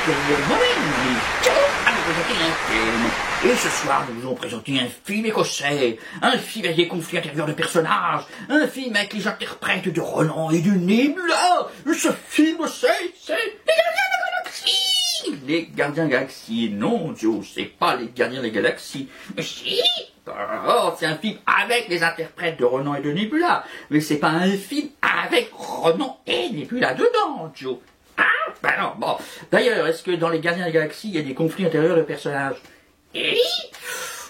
Good morning, Joe a présenté un film. Et ce soir, nous vous avons présenté un film écossais, un film avec des conflits intérieurs de personnages, un film avec les interprètes de Ronan et de Nebula. Et ce film, c'est Les Gardiens de la Galaxie. Les Gardiens de la Galaxie, non, Joe, c'est pas les Gardiens de la Galaxie. Si. Oh, c'est un film avec les interprètes de Ronan et de Nebula, mais c'est pas un film avec Ronan et Nebula dedans, Joe. Ah, ben non, bon. D'ailleurs, est-ce que dans les Gardiens de la Galaxie, il y a des conflits intérieurs de personnages?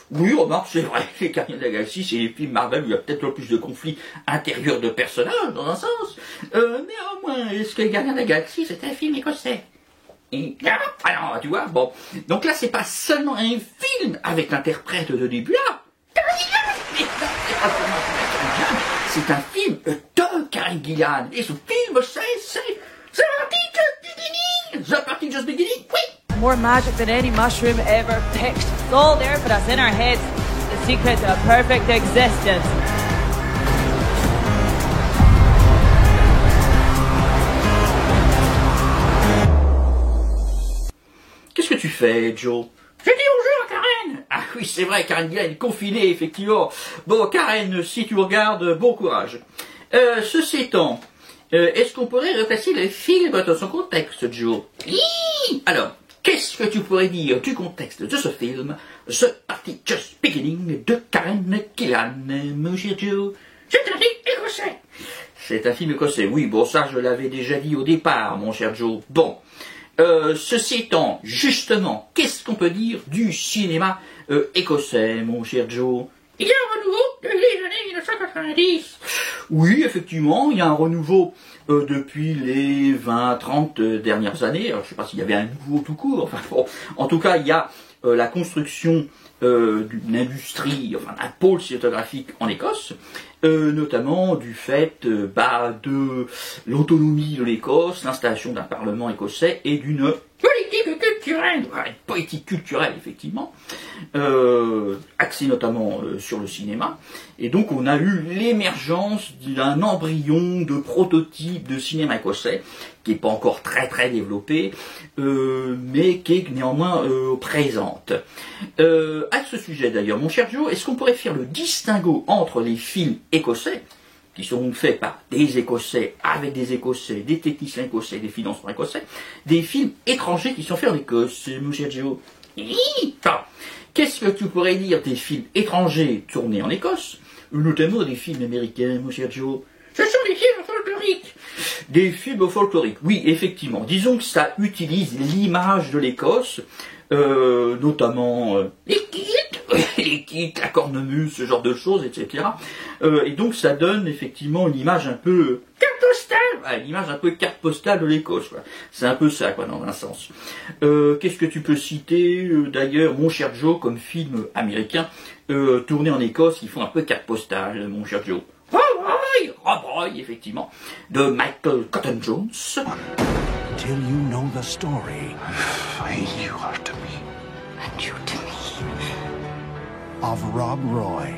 Oui, remarque, c'est vrai, les Gardiens de la Galaxie, c'est les films Marvel où il y a peut-être le plus de conflits intérieurs de personnages, dans un sens. Néanmoins, est-ce que les Gardiens de la Galaxie, c'est un film écossais? Ah non, tu vois, bon. Donc là, c'est pas seulement un film avec l'interprète de Nebula. C'est un film de Karen Gillan. Et ce film, c'est The Party Just Beginning. The Party Just Beginning, oui. More magic than any mushroom ever picked. It's all there for us in our heads. The secret to a perfect existence. Qu'est-ce que tu fais, Joe? Je dis bonjour à Karen. Ah oui, c'est vrai, Karen Gillan est confinée, effectivement. Bon, Karen, si tu regardes, bon courage. Ceci étant, est-ce qu'on pourrait replacer le film dans son contexte, Joe? Alors, qu'est-ce que tu pourrais dire du contexte de ce film, The Party Just Beginning de Karen Gillan, mon cher Joe? C'est un film écossais. C'est un film écossais, oui, bon, ça je l'avais déjà dit au départ, mon cher Joe. Bon. Ceci étant, justement, qu'est-ce qu'on peut dire du cinéma écossais, mon cher Joe? Il y a un renouveau depuis les années 1990. Oui, effectivement, il y a un renouveau depuis les 20-30 dernières années. Alors, je ne sais pas s'il y avait un nouveau tout court. Enfin, bon, en tout cas, il y a la construction d'une industrie, enfin d'un pôle cinématographique en Écosse, notamment du fait de l'autonomie de l'Écosse, l'installation d'un parlement écossais et d'une politique culturelle, une politique culturelle effectivement, axée notamment sur le cinéma. Et donc on a eu l'émergence d'un embryon de prototype de cinéma écossais, qui n'est pas encore très très développé, mais qui est néanmoins présente. À ce sujet d'ailleurs, mon cher Joe, est-ce qu'on pourrait faire le distinguo entre les films écossais, qui seront faits par des Écossais, avec des Écossais, des techniciens écossais, des financements écossais, des films étrangers qui sont faits en Écosse, mon cher Joe? Qu'est-ce que tu pourrais dire des films étrangers tournés en Écosse, notamment des films américains, mon cher Joe? Ce sont des films folkloriques. Des films folkloriques, oui, effectivement. Disons que ça utilise l'image de l'Écosse, notamment les kits, la cornemuse, ce genre de choses, etc. Et donc ça donne effectivement une image un peu carte postale, une image un peu carte postale de l'Écosse. C'est un peu ça, quoi, dans un sens. Qu'est-ce que tu peux citer, d'ailleurs, mon cher Joe, comme film américain tourné en Écosse, qui font un peu carte postale, mon cher Joe? Rob Roy, effectivement, de Michael Cotton Jones. Till you know the story. Fine you are to me. And you to me. Of Rob Roy.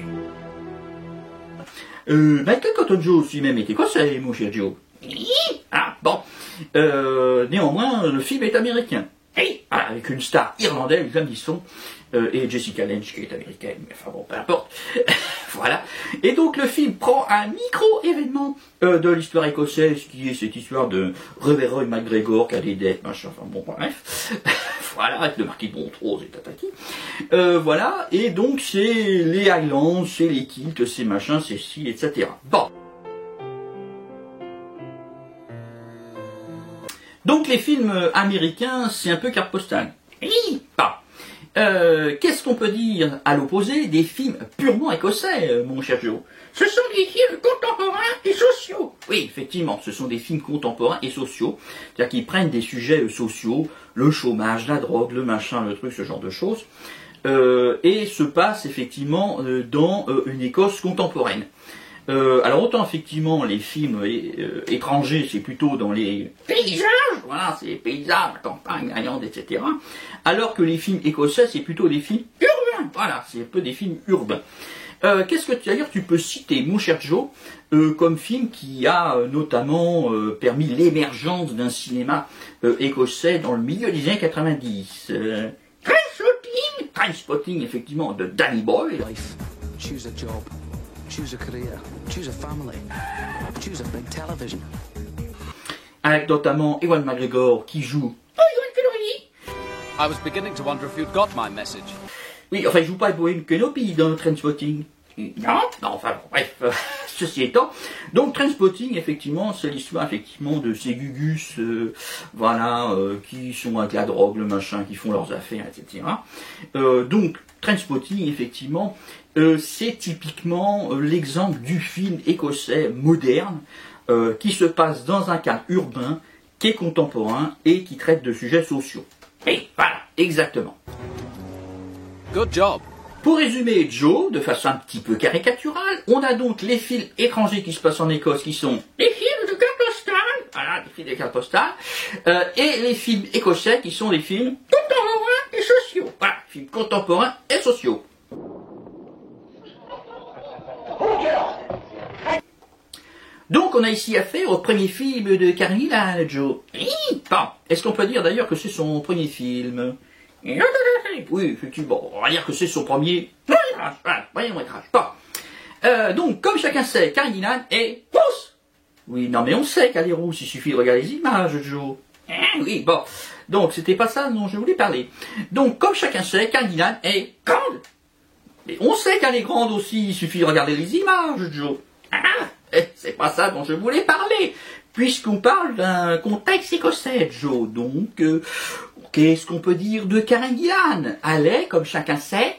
Michael Cotton Jones lui-même est écossais, mon cher Joe. Ah, bon. Néanmoins, le film est américain. Avec une star irlandaise, Liam Neeson, et Jessica Lange qui est américaine, mais enfin bon, peu importe. Voilà. Et donc le film prend un micro-événement de l'histoire écossaise, qui est cette histoire de Reverend McGregor qui a des dettes, machin, enfin bon, bref. Voilà, avec le marquis de Montrose et tatati. Voilà, et donc c'est les Highlands, c'est les kilts, c'est machin, c'est ci, etc. Bon. Donc les films américains, c'est un peu carte postale. Pas. Qu'est-ce qu'on peut dire à l'opposé des films purement écossais, mon cher Joe? Ce sont des films contemporains et sociaux. Oui, effectivement, ce sont des films contemporains et sociaux. C'est-à-dire qu'ils prennent des sujets sociaux, le chômage, la drogue, le machin, le truc, ce genre de choses, et se passent effectivement dans une Écosse contemporaine. Alors autant effectivement les films étrangers, c'est plutôt dans les paysages, voilà, c'est les paysages, la campagne, la lande, etc. Alors que les films écossais, c'est plutôt des films urbains, voilà, c'est un peu des films urbains. Qu'est-ce que d'ailleurs tu peux citer, mon cher Joe, comme film qui a notamment permis l'émergence d'un cinéma écossais dans le milieu des années 90 Trainspotting, effectivement, de Danny Boyle. Life. Choose a job. Choose a career. Choose a family. Choose a big television. Avec notamment Ewan McGregor qui joue. I was beginning to wonder if you'd got my message. Oui, enfin, il joue pas Obi-Wan Kenobi dans Trainspotting. Non, enfin, bon, bref, ceci étant. Donc, Trainspotting, effectivement, c'est l'histoire, effectivement, de ces gugus, qui sont avec la drogue, le machin, qui font leurs affaires, etc. Donc, Trainspotting, effectivement, c'est typiquement l'exemple du film écossais moderne, qui se passe dans un cadre urbain, qui est contemporain, et qui traite de sujets sociaux. Et voilà, exactement. Good job. Pour résumer Joe, de façon un petit peu caricaturale, on a donc les films étrangers qui se passent en Écosse, qui sont les films de carte postale, voilà, les films de carte postale, et les films écossais, qui sont les films contemporains et sociaux. Voilà, films contemporains et sociaux. Donc on a ici affaire au premier film de Karen Gillan, Joe. Bon, est-ce qu'on peut dire d'ailleurs que c'est son premier film? Oui, effectivement, on va dire que c'est son premier long-métrage. Bon. Donc, comme chacun sait, Karen Gillan est rousse. Oui, non, mais on sait qu'elle est rousse, il suffit de regarder les images, Joe. Oui, bon. Donc, c'était pas ça dont je voulais parler. Donc, comme chacun sait, Karen Gillan est grande. Mais on sait qu'elle est grande aussi, il suffit de regarder les images, Joe. C'est pas ça dont je voulais parler, puisqu'on parle d'un contexte écossais, Joe. Donc, qu'est-ce qu'on peut dire de Karen Gillan? Elle est, comme chacun sait,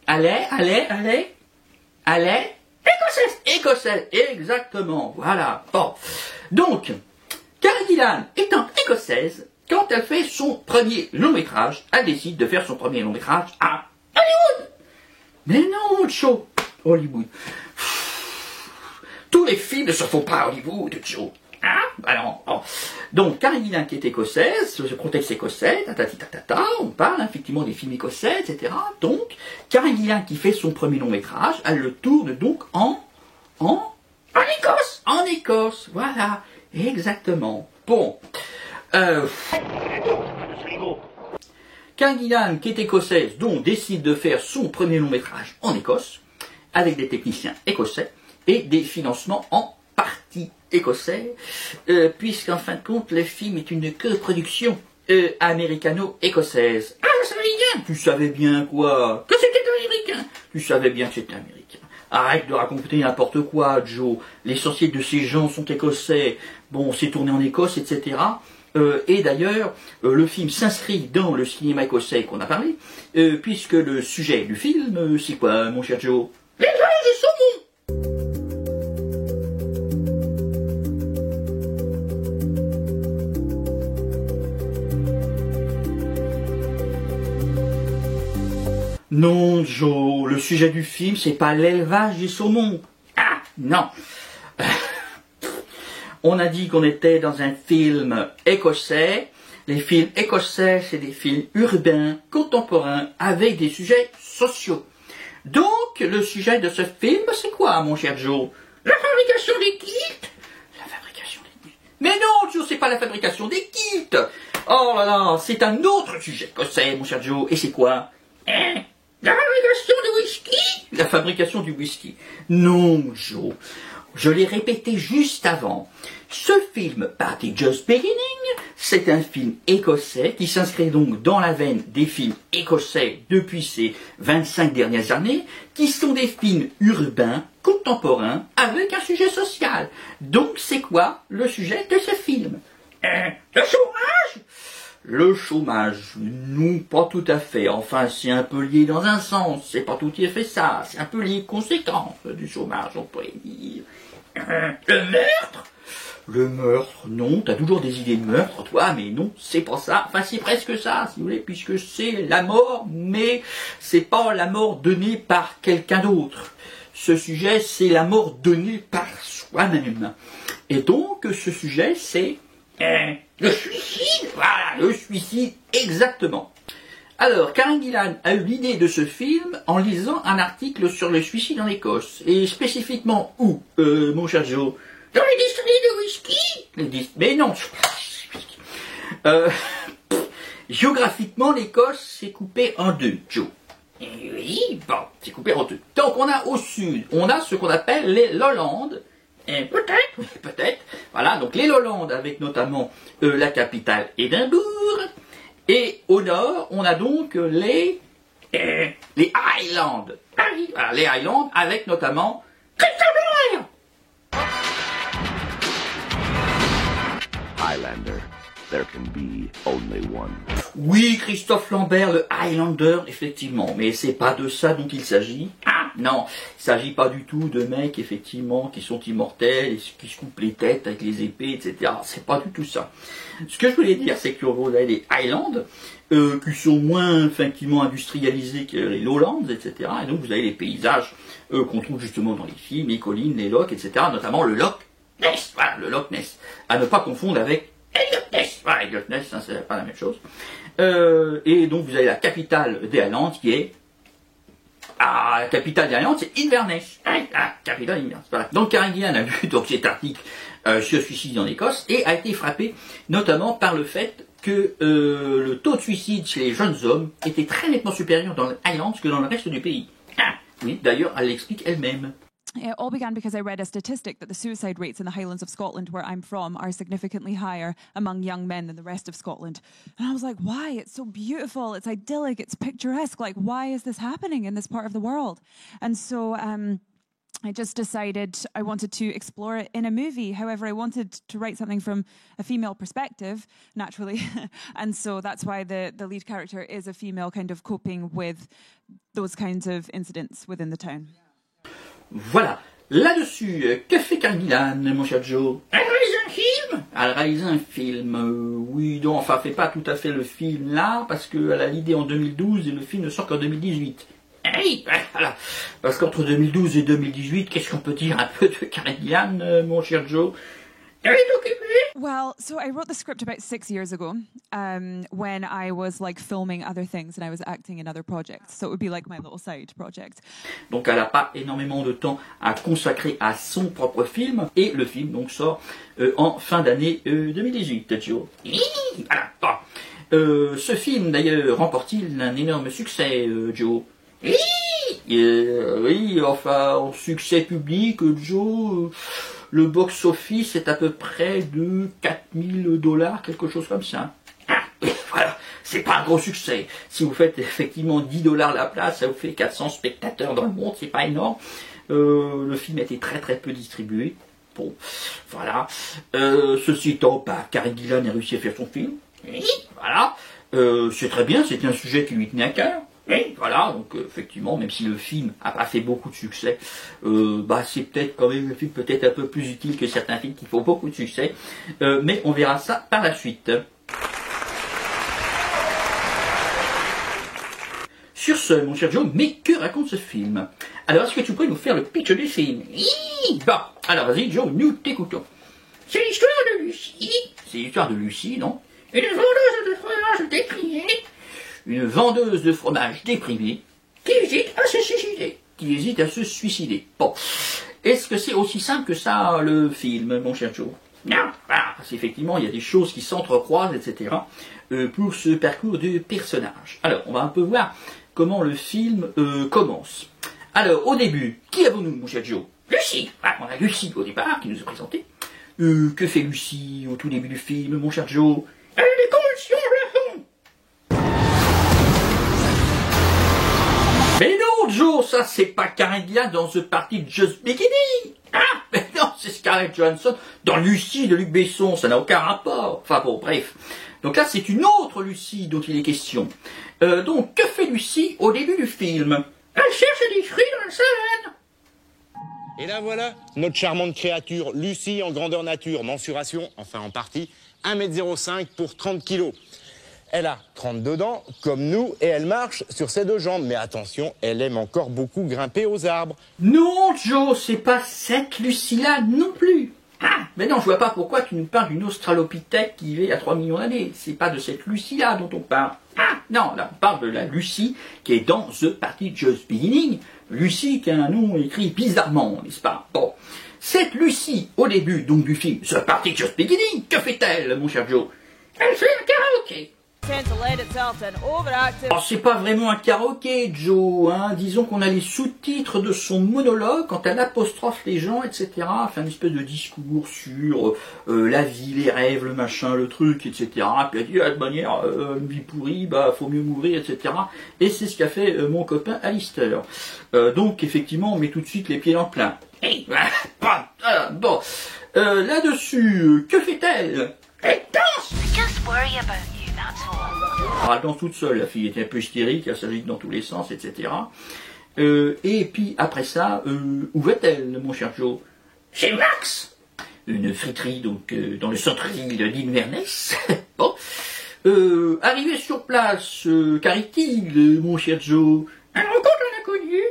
elle est écossaise, exactement, voilà. Bon, donc, Karen Gillan étant écossaise, quand elle fait son premier long-métrage, elle décide de faire son premier long-métrage à Hollywood. Mais non, Joe, Hollywood. Tous les films ne se font pas à Hollywood, Joe. Alors, oh. Donc, Karen Gillan qui est écossaise, ce contexte écossais, on parle effectivement des films écossais, etc. Donc, Karen Gillan qui fait son premier long métrage, elle le tourne donc en Écosse. En Écosse, voilà, exactement. Bon. Karen Gillan qui est écossaise, donc décide de faire son premier long métrage en Écosse, avec des techniciens écossais et des financements en partie écossais, puisqu'en fin de compte, le film est une coproduction américano-écossaise. Ah, je savais bien. Tu savais bien quoi? Que c'était américain. Tu savais bien que c'était américain. Arrête de raconter n'importe quoi, Joe. L'essentiel de ces gens sont écossais. Bon, c'est tourné en Écosse, etc. Et d'ailleurs, le film s'inscrit dans le cinéma écossais qu'on a parlé, puisque le sujet du film, c'est quoi, mon cher Joe? L'élevage de saumon. Non, Joe, le sujet du film, c'est pas l'élevage du saumon. Ah, non. On a dit qu'on était dans un film écossais. Les films écossais, c'est des films urbains, contemporains, avec des sujets sociaux. Donc, le sujet de ce film, c'est quoi, mon cher Joe? La fabrication des kilts. La fabrication des kilts. Mais non, Joe, c'est pas la fabrication des kilts. Oh là là, c'est un autre sujet écossais, mon cher Joe. Et c'est quoi? La fabrication du whisky? La fabrication du whisky. Non, Joe. Je l'ai répété juste avant. Ce film, Party Just Beginning, c'est un film écossais qui s'inscrit donc dans la veine des films écossais depuis ces 25 dernières années, qui sont des films urbains, contemporains, avec un sujet social. Donc c'est quoi le sujet de ce film? Le chômage? Le chômage, non, pas tout à fait. Enfin, c'est un peu lié dans un sens. C'est pas tout à fait ça. C'est un peu les conséquences du chômage, on pourrait dire. Le meurtre? Le meurtre, non. T'as toujours des idées de meurtre, toi, mais non, c'est pas ça. Enfin, c'est presque ça, si vous voulez, puisque c'est la mort, mais c'est pas la mort donnée par quelqu'un d'autre. Ce sujet, c'est la mort donnée par soi-même. Et donc, ce sujet, c'est le suicide. Voilà, le suicide, exactement. Alors, Karen Gillan a eu l'idée de ce film en lisant un article sur le suicide en Écosse. Et spécifiquement où, mon cher Joe? Dans les distilleries de whisky. Mais non. Géographiquement, l'Écosse s'est coupée en deux, Joe. Oui, bon, c'est coupé en deux. Donc on a au sud, on a ce qu'on appelle les Lowlands. Peut-être. Voilà, donc les Lowlands avec notamment la capitale Édimbourg. Et au nord, on a donc les Highlands. Voilà, les Highlands avec notamment Christophe. Highlander. There can be only one. Oui, Christophe Lambert, le Highlander, effectivement, mais c'est pas de ça dont il s'agit. Ah, non, il s'agit pas du tout de mecs, effectivement, qui sont immortels, et qui se coupent les têtes avec les épées, etc. C'est pas du tout ça. Ce que je voulais dire, c'est que vous avez les Highlands, qui sont moins, effectivement, industrialisés que les Lowlands, etc. Et donc, vous avez les paysages qu'on trouve justement dans les films, les collines, les lochs, etc. Notamment le Loch Ness. Voilà, le Loch Ness. À ne pas confondre avec Elliot Ness. Voilà, Elliot Ness, hein, c'est pas la même chose. Et donc vous avez la capitale des Highlands qui est... Ah, la capitale des Highlands, c'est Inverness. Ah, capitale Inverness. Voilà. Donc Karen Gillan a lu donc, cet article sur le suicide en Écosse et a été frappé notamment par le fait que le taux de suicide chez les jeunes hommes était très nettement supérieur dans les Highlands que dans le reste du pays. Ah, oui, d'ailleurs, elle l'explique elle-même. It all began because I read a statistic that the suicide rates in the Highlands of Scotland, where I'm from, are significantly higher among young men than the rest of Scotland. And I was like, why? It's so beautiful, it's idyllic, it's picturesque. Like, why is this happening in this part of the world? And so I just decided I wanted to explore it in a movie. However, I wanted to write something from a female perspective, naturally. And so that's why the lead character is a female, kind of coping with those kinds of incidents within the town. Voilà. Là-dessus, que fait Karen Gillan, mon cher Joe? Elle réalise un film? Elle réalise un film, oui, donc, enfin, fait pas tout à fait le film là, parce qu'elle a l'idée en 2012 et le film ne sort qu'en 2018. Oui, voilà. Parce qu'entre 2012 et 2018, qu'est-ce qu'on peut dire un peu de Karen Gillan, mon cher Joe? Elle est occupée? Well, so I wrote the script about 6 years ago, when I was like filming other things and I was acting in other projects. So it would be like my little side project. Donc elle n'a pas énormément de temps à consacrer à son propre film et le film donc sort en fin d'année 2018, Joe. Voilà. Bon. Ce film d'ailleurs remporte-t-il un énorme succès, Joe? Oui, enfin en succès public, Joe. Le box-office est à peu près de $4000, quelque chose comme ça. Ah, voilà, c'est pas un gros succès. Si vous faites effectivement $10 la place, ça vous fait 400 spectateurs dans le monde, c'est pas énorme. Le film a été très très peu distribué. Bon, voilà. Ceci étant, Karen Gillan a réussi à faire son film. Oui, voilà. C'est très bien, c'était un sujet qui lui tenait à cœur. Oui, voilà, donc effectivement, même si le film n'a pas fait beaucoup de succès, c'est peut-être quand même un film peut-être un peu plus utile que certains films qui font beaucoup de succès, mais on verra ça par la suite. Sur ce, mon cher Joe, mais que raconte ce film? Alors, est-ce que tu pourrais nous faire le pitch du film? Bon, alors vas-y Joe, nous t'écoutons. C'est l'histoire de Lucie. C'est l'histoire de Lucie, non? Une vendeuse de fromage déprimée. Une vendeuse de fromage déprimée qui hésite à se suicider. Bon, est-ce que c'est aussi simple que ça, le film, mon cher Joe? Non, parce qu'effectivement, il y a des choses qui s'entrecroisent, etc., pour ce parcours de personnage. Alors, on va un peu voir comment le film commence. Alors, au début, qui avons-nous, mon cher Joe? Lucie. On a Lucie au départ, qui nous est présentée. Que fait Lucie au tout début du film, mon cher Joe? Elle a des convulsions de fond. Mais non, Joe, ça c'est pas Karen Gillan dans The Party Just Beginning. Ah, mais non, c'est Scarlett Johansson dans Lucie de Luc Besson, ça n'a aucun rapport. Enfin bon, bref. Donc là, c'est une autre Lucie dont il est question. Donc, que fait Lucie au début du film? Elle cherche des fruits dans la savane. Et là voilà, notre charmante créature, Lucie en grandeur nature, mensuration, enfin en partie, 1,05 m pour 30 kg. Elle a 32 dents, comme nous, et elle marche sur ses deux jambes. Mais attention, elle aime encore beaucoup grimper aux arbres. Non, Joe, c'est pas cette Lucie-là non plus. Ah, mais non, je vois pas pourquoi tu nous parles d'une australopithèque qui vit à 3 millions d'années. C'est pas de cette Lucie-là dont on parle. Ah, non, là, on parle de la Lucy qui est dans The Party Just Beginning. Lucy qui a un nom écrit bizarrement, n'est-ce pas? Bon. Cette Lucy, au début donc du film The Party Just Beginning, que fait-elle, mon cher Joe? Elle fait un karaoké. Alors, c'est pas vraiment un karaoké, Joe, hein. Disons qu'on a les sous-titres de son monologue quand elle apostrophe les gens, etc. Fait une espèce de discours sur la vie, les rêves, le machin, le truc, etc. Puis elle dit, de manière, une vie pourrie, bah, faut mieux mourir, etc. Et c'est ce qu'a fait mon copain Alistair. Donc, effectivement, on met tout de suite les pieds dans le plein. Hey, bon, là-dessus, que fait-elle? Elle danse! Just worry about you, that's all. Alors, elle danse toute seule, la fille était un peu hystérique, elle s'agite dans tous les sens, etc. Et puis, après ça, où va-t-elle, mon cher Joe? Chez Max! Une friterie, donc, dans le centre-ville d'Inverness. Bon. Arrivé sur place, qu'arrive-t-il, mon cher Joe? Elle rencontre un inconnu.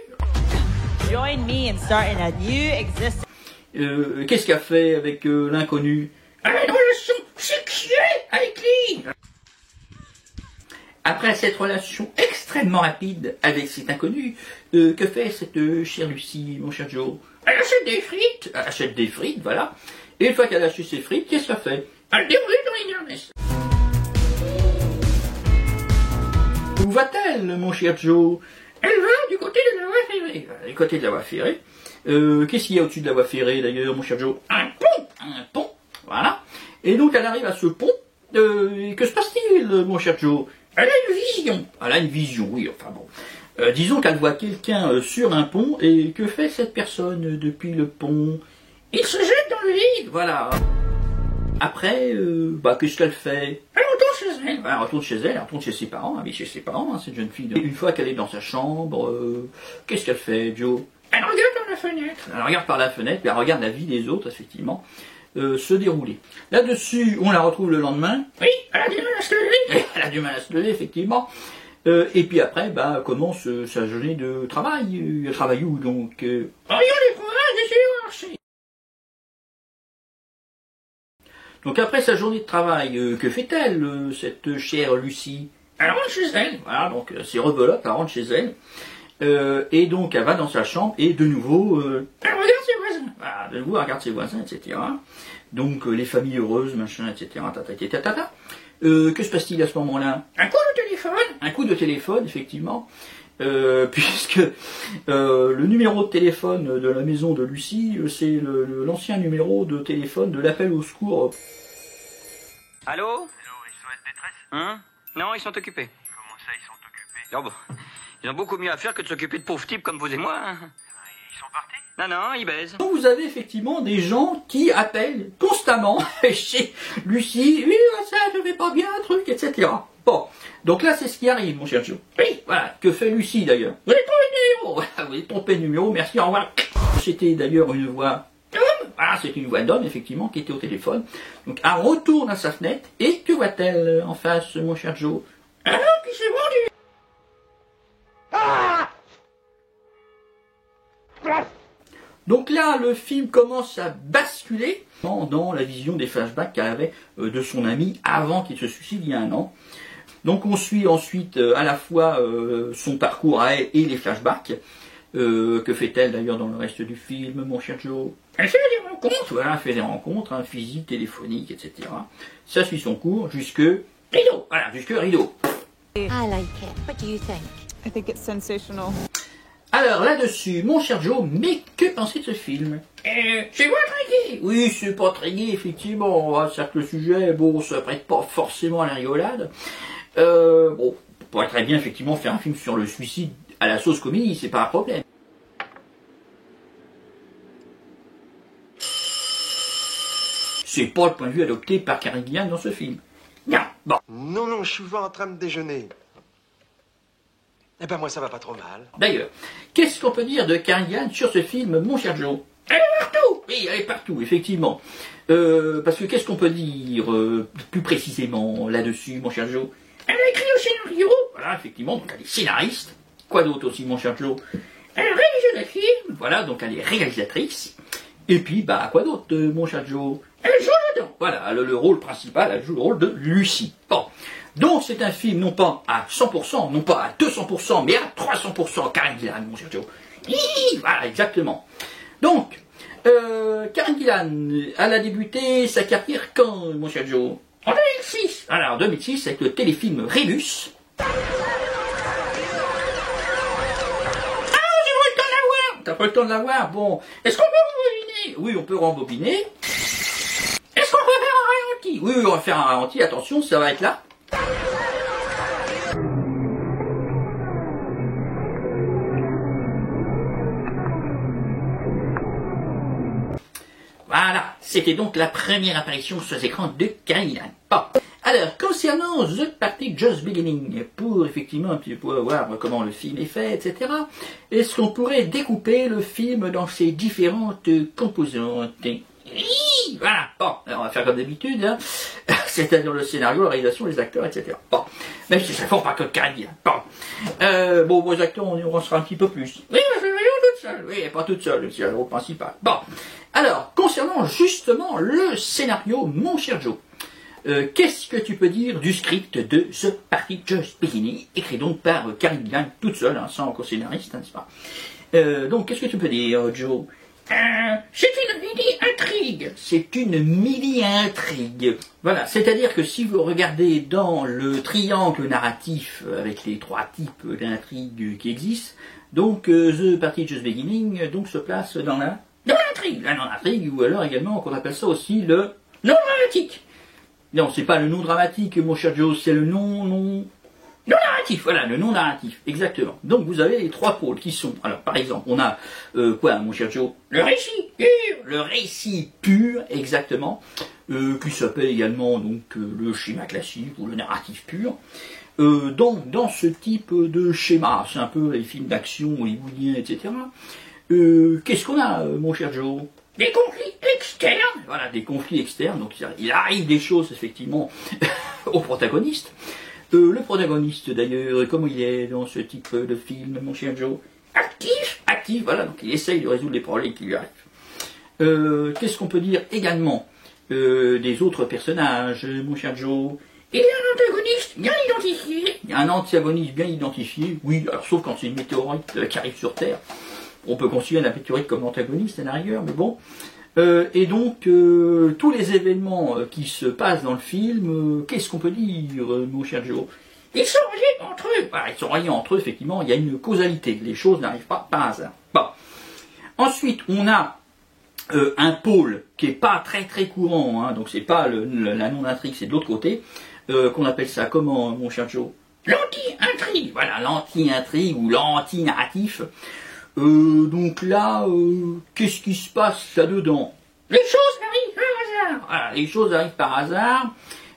Join me in starting a new existence. Qu'est-ce qu'elle fait avec l'inconnu? Elle a une relation sexuelle avec lui. Après cette relation extrêmement rapide avec cet inconnu, que fait cette chère Lucy, mon cher Joe? Elle achète des frites. Elle achète des frites, voilà. Et une fois qu'elle a acheté ses frites, qu'est-ce qu'elle fait? Elle déroule dans Inverness. Où va-t-elle, mon cher Joe? Elle va du côté de la voie ferrée. Du côté de la voie ferrée. Qu'est-ce qu'il y a au-dessus de la voie ferrée, d'ailleurs, mon cher Joe? Un pont. Un pont. Voilà. Et donc, elle arrive à ce pont. Que se passe-t-il, mon cher Joe? Elle a une vision. Elle a une vision, oui, enfin bon. Disons qu'elle voit quelqu'un sur un pont, et que fait cette personne depuis le pont? Il se jette dans le vide, voilà. Après, qu'est-ce qu'elle fait? Elle retourne chez elle. Elle retourne chez elle, elle retourne chez ses parents, elle vit chez ses parents, hein, cette jeune fille. Et une fois qu'elle est dans sa chambre, qu'est-ce qu'elle fait, Joe? Elle regarde par la fenêtre. Elle regarde par la fenêtre, puis elle regarde la vie des autres, effectivement, se dérouler. Là-dessus, on la retrouve le lendemain. Oui, elle a du mal à se lever. Elle a du mal à se lever, effectivement. Et puis après, commence sa journée de travail. Elle travaille où, donc? Orion les provinces des supermarchés. Donc après sa journée de travail, que fait-elle, cette chère Lucy? Elle rentre chez elle. Voilà, donc c'est rebelote, elle rentre chez elle. Et donc elle va dans sa chambre et de nouveau, elle regarde ses voisins. Voilà, de nouveau elle regarde ses voisins, etc. Donc les familles heureuses, machin, etc. Que se passe-t-il à ce moment-là? Un coup de téléphone. Un coup de téléphone, effectivement. Puisque le numéro de téléphone de la maison de Lucy, c'est l'ancien numéro de téléphone de l'appel au secours. Allô? Allô, ils sont en détresse? Hein? Non, ils sont occupés. Comment ça, ils sont occupés? Oh bon, ils ont beaucoup mieux à faire que de s'occuper de pauvres types comme vous et moi. Hein. Ils sont partis? Non, ils baisent. Donc vous avez effectivement des gens qui appellent constamment chez Lucy, oui, ça, je vais pas bien, un truc, etc. Bon, donc là, c'est ce qui arrive, mon cher Joe. Oui, voilà, que fait Lucy d'ailleurs? Vous avez trompé de numéro, voilà, vous avez trompé de numéro, merci, au revoir. C'était d'ailleurs une voix d'homme, voilà, c'est une voix d'homme, effectivement, qui était au téléphone. Donc, elle retourne à sa fenêtre, et que voit-elle en face, mon cher Joe? Un homme qui s'est vendu. Ah! Donc là, le film commence à basculer dans la vision des flashbacks qu'elle avait de son ami avant qu'il se suicide il y a un an. Donc on suit ensuite à la fois son parcours à elle et les flashbacks. Que fait-elle d'ailleurs dans le reste du film, mon cher Joe? Elle fait des rencontres, voilà, elle fait des rencontres, hein, physiques, téléphoniques, etc. Ça suit son cours jusque rideau, voilà, jusque rideau. I like it. What do you think? I think it's sensational. Alors là-dessus, mon cher Joe, mais que pensez de ce film? C'est pas très gai. Oui, c'est pas très gai, effectivement. C'est-à-dire que le sujet, bon, ça prête pas forcément à la rigolade. Bon, on pourrait très bien, effectivement, faire un film sur le suicide à la sauce comédie, c'est pas un problème. C'est pas le point de vue adopté par Cary Grant dans ce film. Non, bon. Non, je suis en train de déjeuner. Eh ben moi ça va pas trop mal. D'ailleurs, qu'est-ce qu'on peut dire de Cary Grant sur ce film, mon cher Joe? Elle est partout. Oui, elle est partout, effectivement. Parce que qu'est-ce qu'on peut dire plus précisément là-dessus, mon cher Joe? Elle a écrit le scénario. Voilà, effectivement, donc elle est scénariste. Quoi d'autre aussi, mon cher Joe? Elle réalise le film. Voilà, donc elle est réalisatrice. Et puis, quoi d'autre, mon cher Joe? Elle joue dedans. Voilà, le rôle principal, elle joue le rôle de Lucy. Bon. Donc c'est un film non pas à 100%, non pas à 200%, mais à 300%. Karen Gillan, mon cher Joe. Voilà, exactement. Donc, Karen Gillan, elle a débuté sa carrière quand, mon cher Joe? En 2006. Alors, en 2006, avec le téléfilm Rébus. T'as pas le temps de la voir? Bon. Est-ce qu'on peut rembobiner? Oui, on peut rembobiner. Est-ce qu'on peut faire un ralenti? Oui, on va faire un ralenti. Attention, ça va être là. Voilà. C'était donc la première apparition sur les écrans de Karen Gillan. Bon. Alors, concernant The Party Just Beginning, pour effectivement un petit peu voir comment le film est fait, etc., est-ce qu'on pourrait découper le film dans ses différentes composantes? Voilà, bon, alors on va faire comme d'habitude, hein. C'est-à-dire le scénario, la réalisation, les acteurs, etc. Bon, même si ça ne font pas que de Karen Gillan. Bon, vos acteurs, on en sera un petit peu plus. Oui, je vais toute seule. Oui, pas toute seule, c'est le rôle principal. Bon, alors, concernant justement le scénario, mon cher Joe, qu'est-ce que tu peux dire du script de The Party Just Beginning, écrit donc par Karen Gillan toute seule, hein, sans co-scénariste, hein, n'est-ce pas? Donc, qu'est-ce que tu peux dire, Joe? C'est une mini-intrigue. C'est une mini-intrigue. Voilà, c'est-à-dire que si vous regardez dans le triangle narratif avec les trois types d'intrigues qui existent, donc The Party Just Beginning donc se place dans l'intrigue, la non-intrigue, ou alors également qu'on appelle ça aussi le non-dramatique. Non, c'est pas le non-dramatique, mon cher Joe, c'est le non-narratif, voilà, le non-narratif, exactement. Donc vous avez les trois pôles qui sont, alors par exemple, on a, quoi, mon cher Joe? Le récit pur, exactement, qui s'appelle également donc le schéma classique ou le narratif pur. Donc dans ce type de schéma, c'est un peu les films d'action hollywoodiens, etc. Qu'est-ce qu'on a, mon cher Joe? Des conflits externes, voilà, des conflits externes, donc il arrive des choses effectivement au protagoniste. Le protagoniste d'ailleurs, comment il est dans ce type de film, mon cher Joe? Actif, voilà, donc il essaye de résoudre les problèmes qui lui arrivent. Qu'est-ce qu'on peut dire également des autres personnages, mon cher Joe? Il y a un antagoniste bien identifié. Il y a un antagoniste bien identifié, oui, alors sauf quand c'est une météorite qui arrive sur Terre. On peut considérer la météorite comme antagoniste à la rigueur, mais bon. Et donc, tous les événements qui se passent dans le film, qu'est-ce qu'on peut dire, mon cher Joe? Ils sont reliés entre eux. Voilà, ils sont reliés entre eux, effectivement, il y a une causalité. Les choses n'arrivent pas par hasard. Bon. Ensuite, on a un pôle qui n'est pas très très courant, hein, donc c'est pas la non-intrigue, c'est de l'autre côté, qu'on appelle ça comment, mon cher Joe? L'anti-intrigue. Voilà, l'anti-intrigue ou l'anti-narratif. Donc là, qu'est-ce qui se passe là-dedans? Les choses arrivent par hasard. Voilà, les choses arrivent par hasard.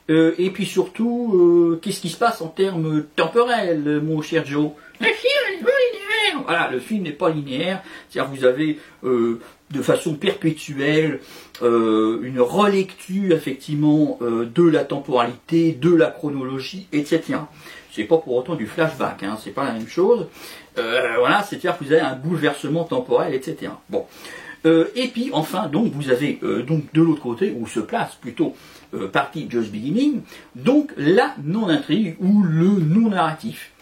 Et puis surtout, qu'est-ce qui se passe en termes temporels, mon cher Joe? Le film n'est pas linéaire. Voilà, le film n'est pas linéaire. C'est-à-dire que vous avez de façon perpétuelle une relecture effectivement de la temporalité, de la chronologie, etc. C'est pas pour autant du flashback, hein, c'est pas la même chose. Voilà, c'est-à-dire que vous avez un bouleversement temporel, etc. Bon. Et puis enfin, donc vous avez donc de l'autre côté, où se place plutôt Party Just Beginning, donc la non-intrigue ou le non-narratif.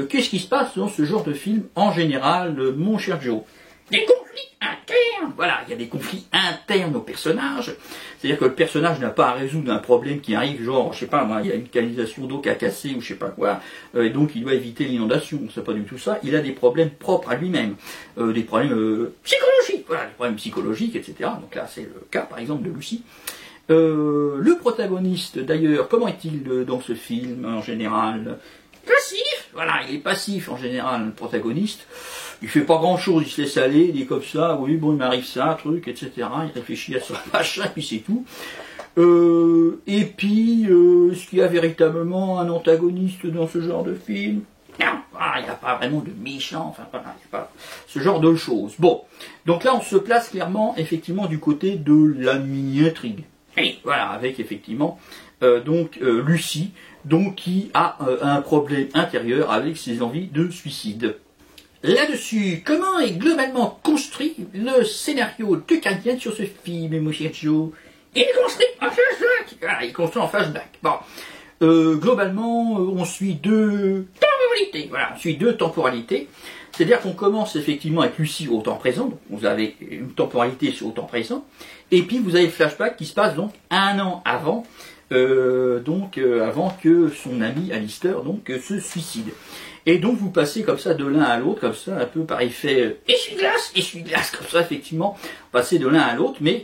Qu'est-ce qui se passe dans ce genre de film en général, mon cher Joe? Des conflits internes. Voilà, il y a des conflits internes aux personnages. C'est-à-dire que le personnage n'a pas à résoudre un problème qui arrive, genre, je sais pas, il y a une canalisation d'eau qui a cassé ou je sais pas quoi, et donc il doit éviter l'inondation. C'est pas du tout ça. Il a des problèmes propres à lui-même, des problèmes psychologiques, voilà, des problèmes psychologiques, etc. Donc là, c'est le cas, par exemple, de Lucie. Le protagoniste, d'ailleurs, comment est-il dans ce film en général? Passif. Voilà, il est passif en général, le protagoniste. Il fait pas grand-chose, il se laisse aller, il est comme ça, oui, bon, il m'arrive ça, truc, etc. Il réfléchit à son machin, puis c'est tout. Et puis, est-ce qu'il y a véritablement un antagoniste dans ce genre de film? Non, il n'y a pas vraiment de méchant, enfin, voilà, c'est pas ce genre de choses. Bon, donc là, on se place clairement, effectivement, du côté de la mini-intrigue. Et voilà, avec, effectivement, Lucie, donc, qui a un problème intérieur avec ses envies de suicide. Là-dessus, comment est globalement construit le scénario de Karen Gillan sur ce film, mon cher Joe? Il est construit en flashback. Voilà, il est construit en flashback. Bon. Globalement, on suit deux temporalités. Voilà, on suit deux temporalités. C'est-à-dire qu'on commence effectivement avec Lucie au temps présent. Donc vous avez une temporalité au temps présent. Et puis vous avez le flashback qui se passe donc 1 an avant. Avant que son ami Alistair se suicide. Et donc vous passez comme ça de l'un à l'autre, comme ça, un peu par effet essuie-glace, comme ça effectivement, passer de l'un à l'autre, mais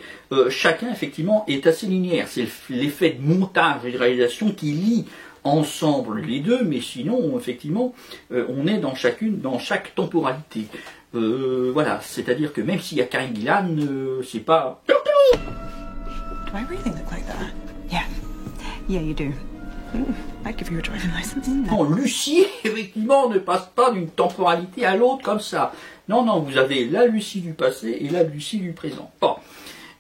chacun effectivement est assez linéaire. C'est l'effet de montage et de réalisation qui lie ensemble les deux, mais sinon effectivement on est dans chaque temporalité. Voilà, c'est-à-dire que même s'il y a Karen Gillan, c'est pas... Do I really look like that? Yeah, you do. I'd give you a driving license. Non, Lucie, effectivement, ne passe pas d'une temporalité à l'autre comme ça. Non, vous avez la Lucie du passé et la Lucie du présent. Bon.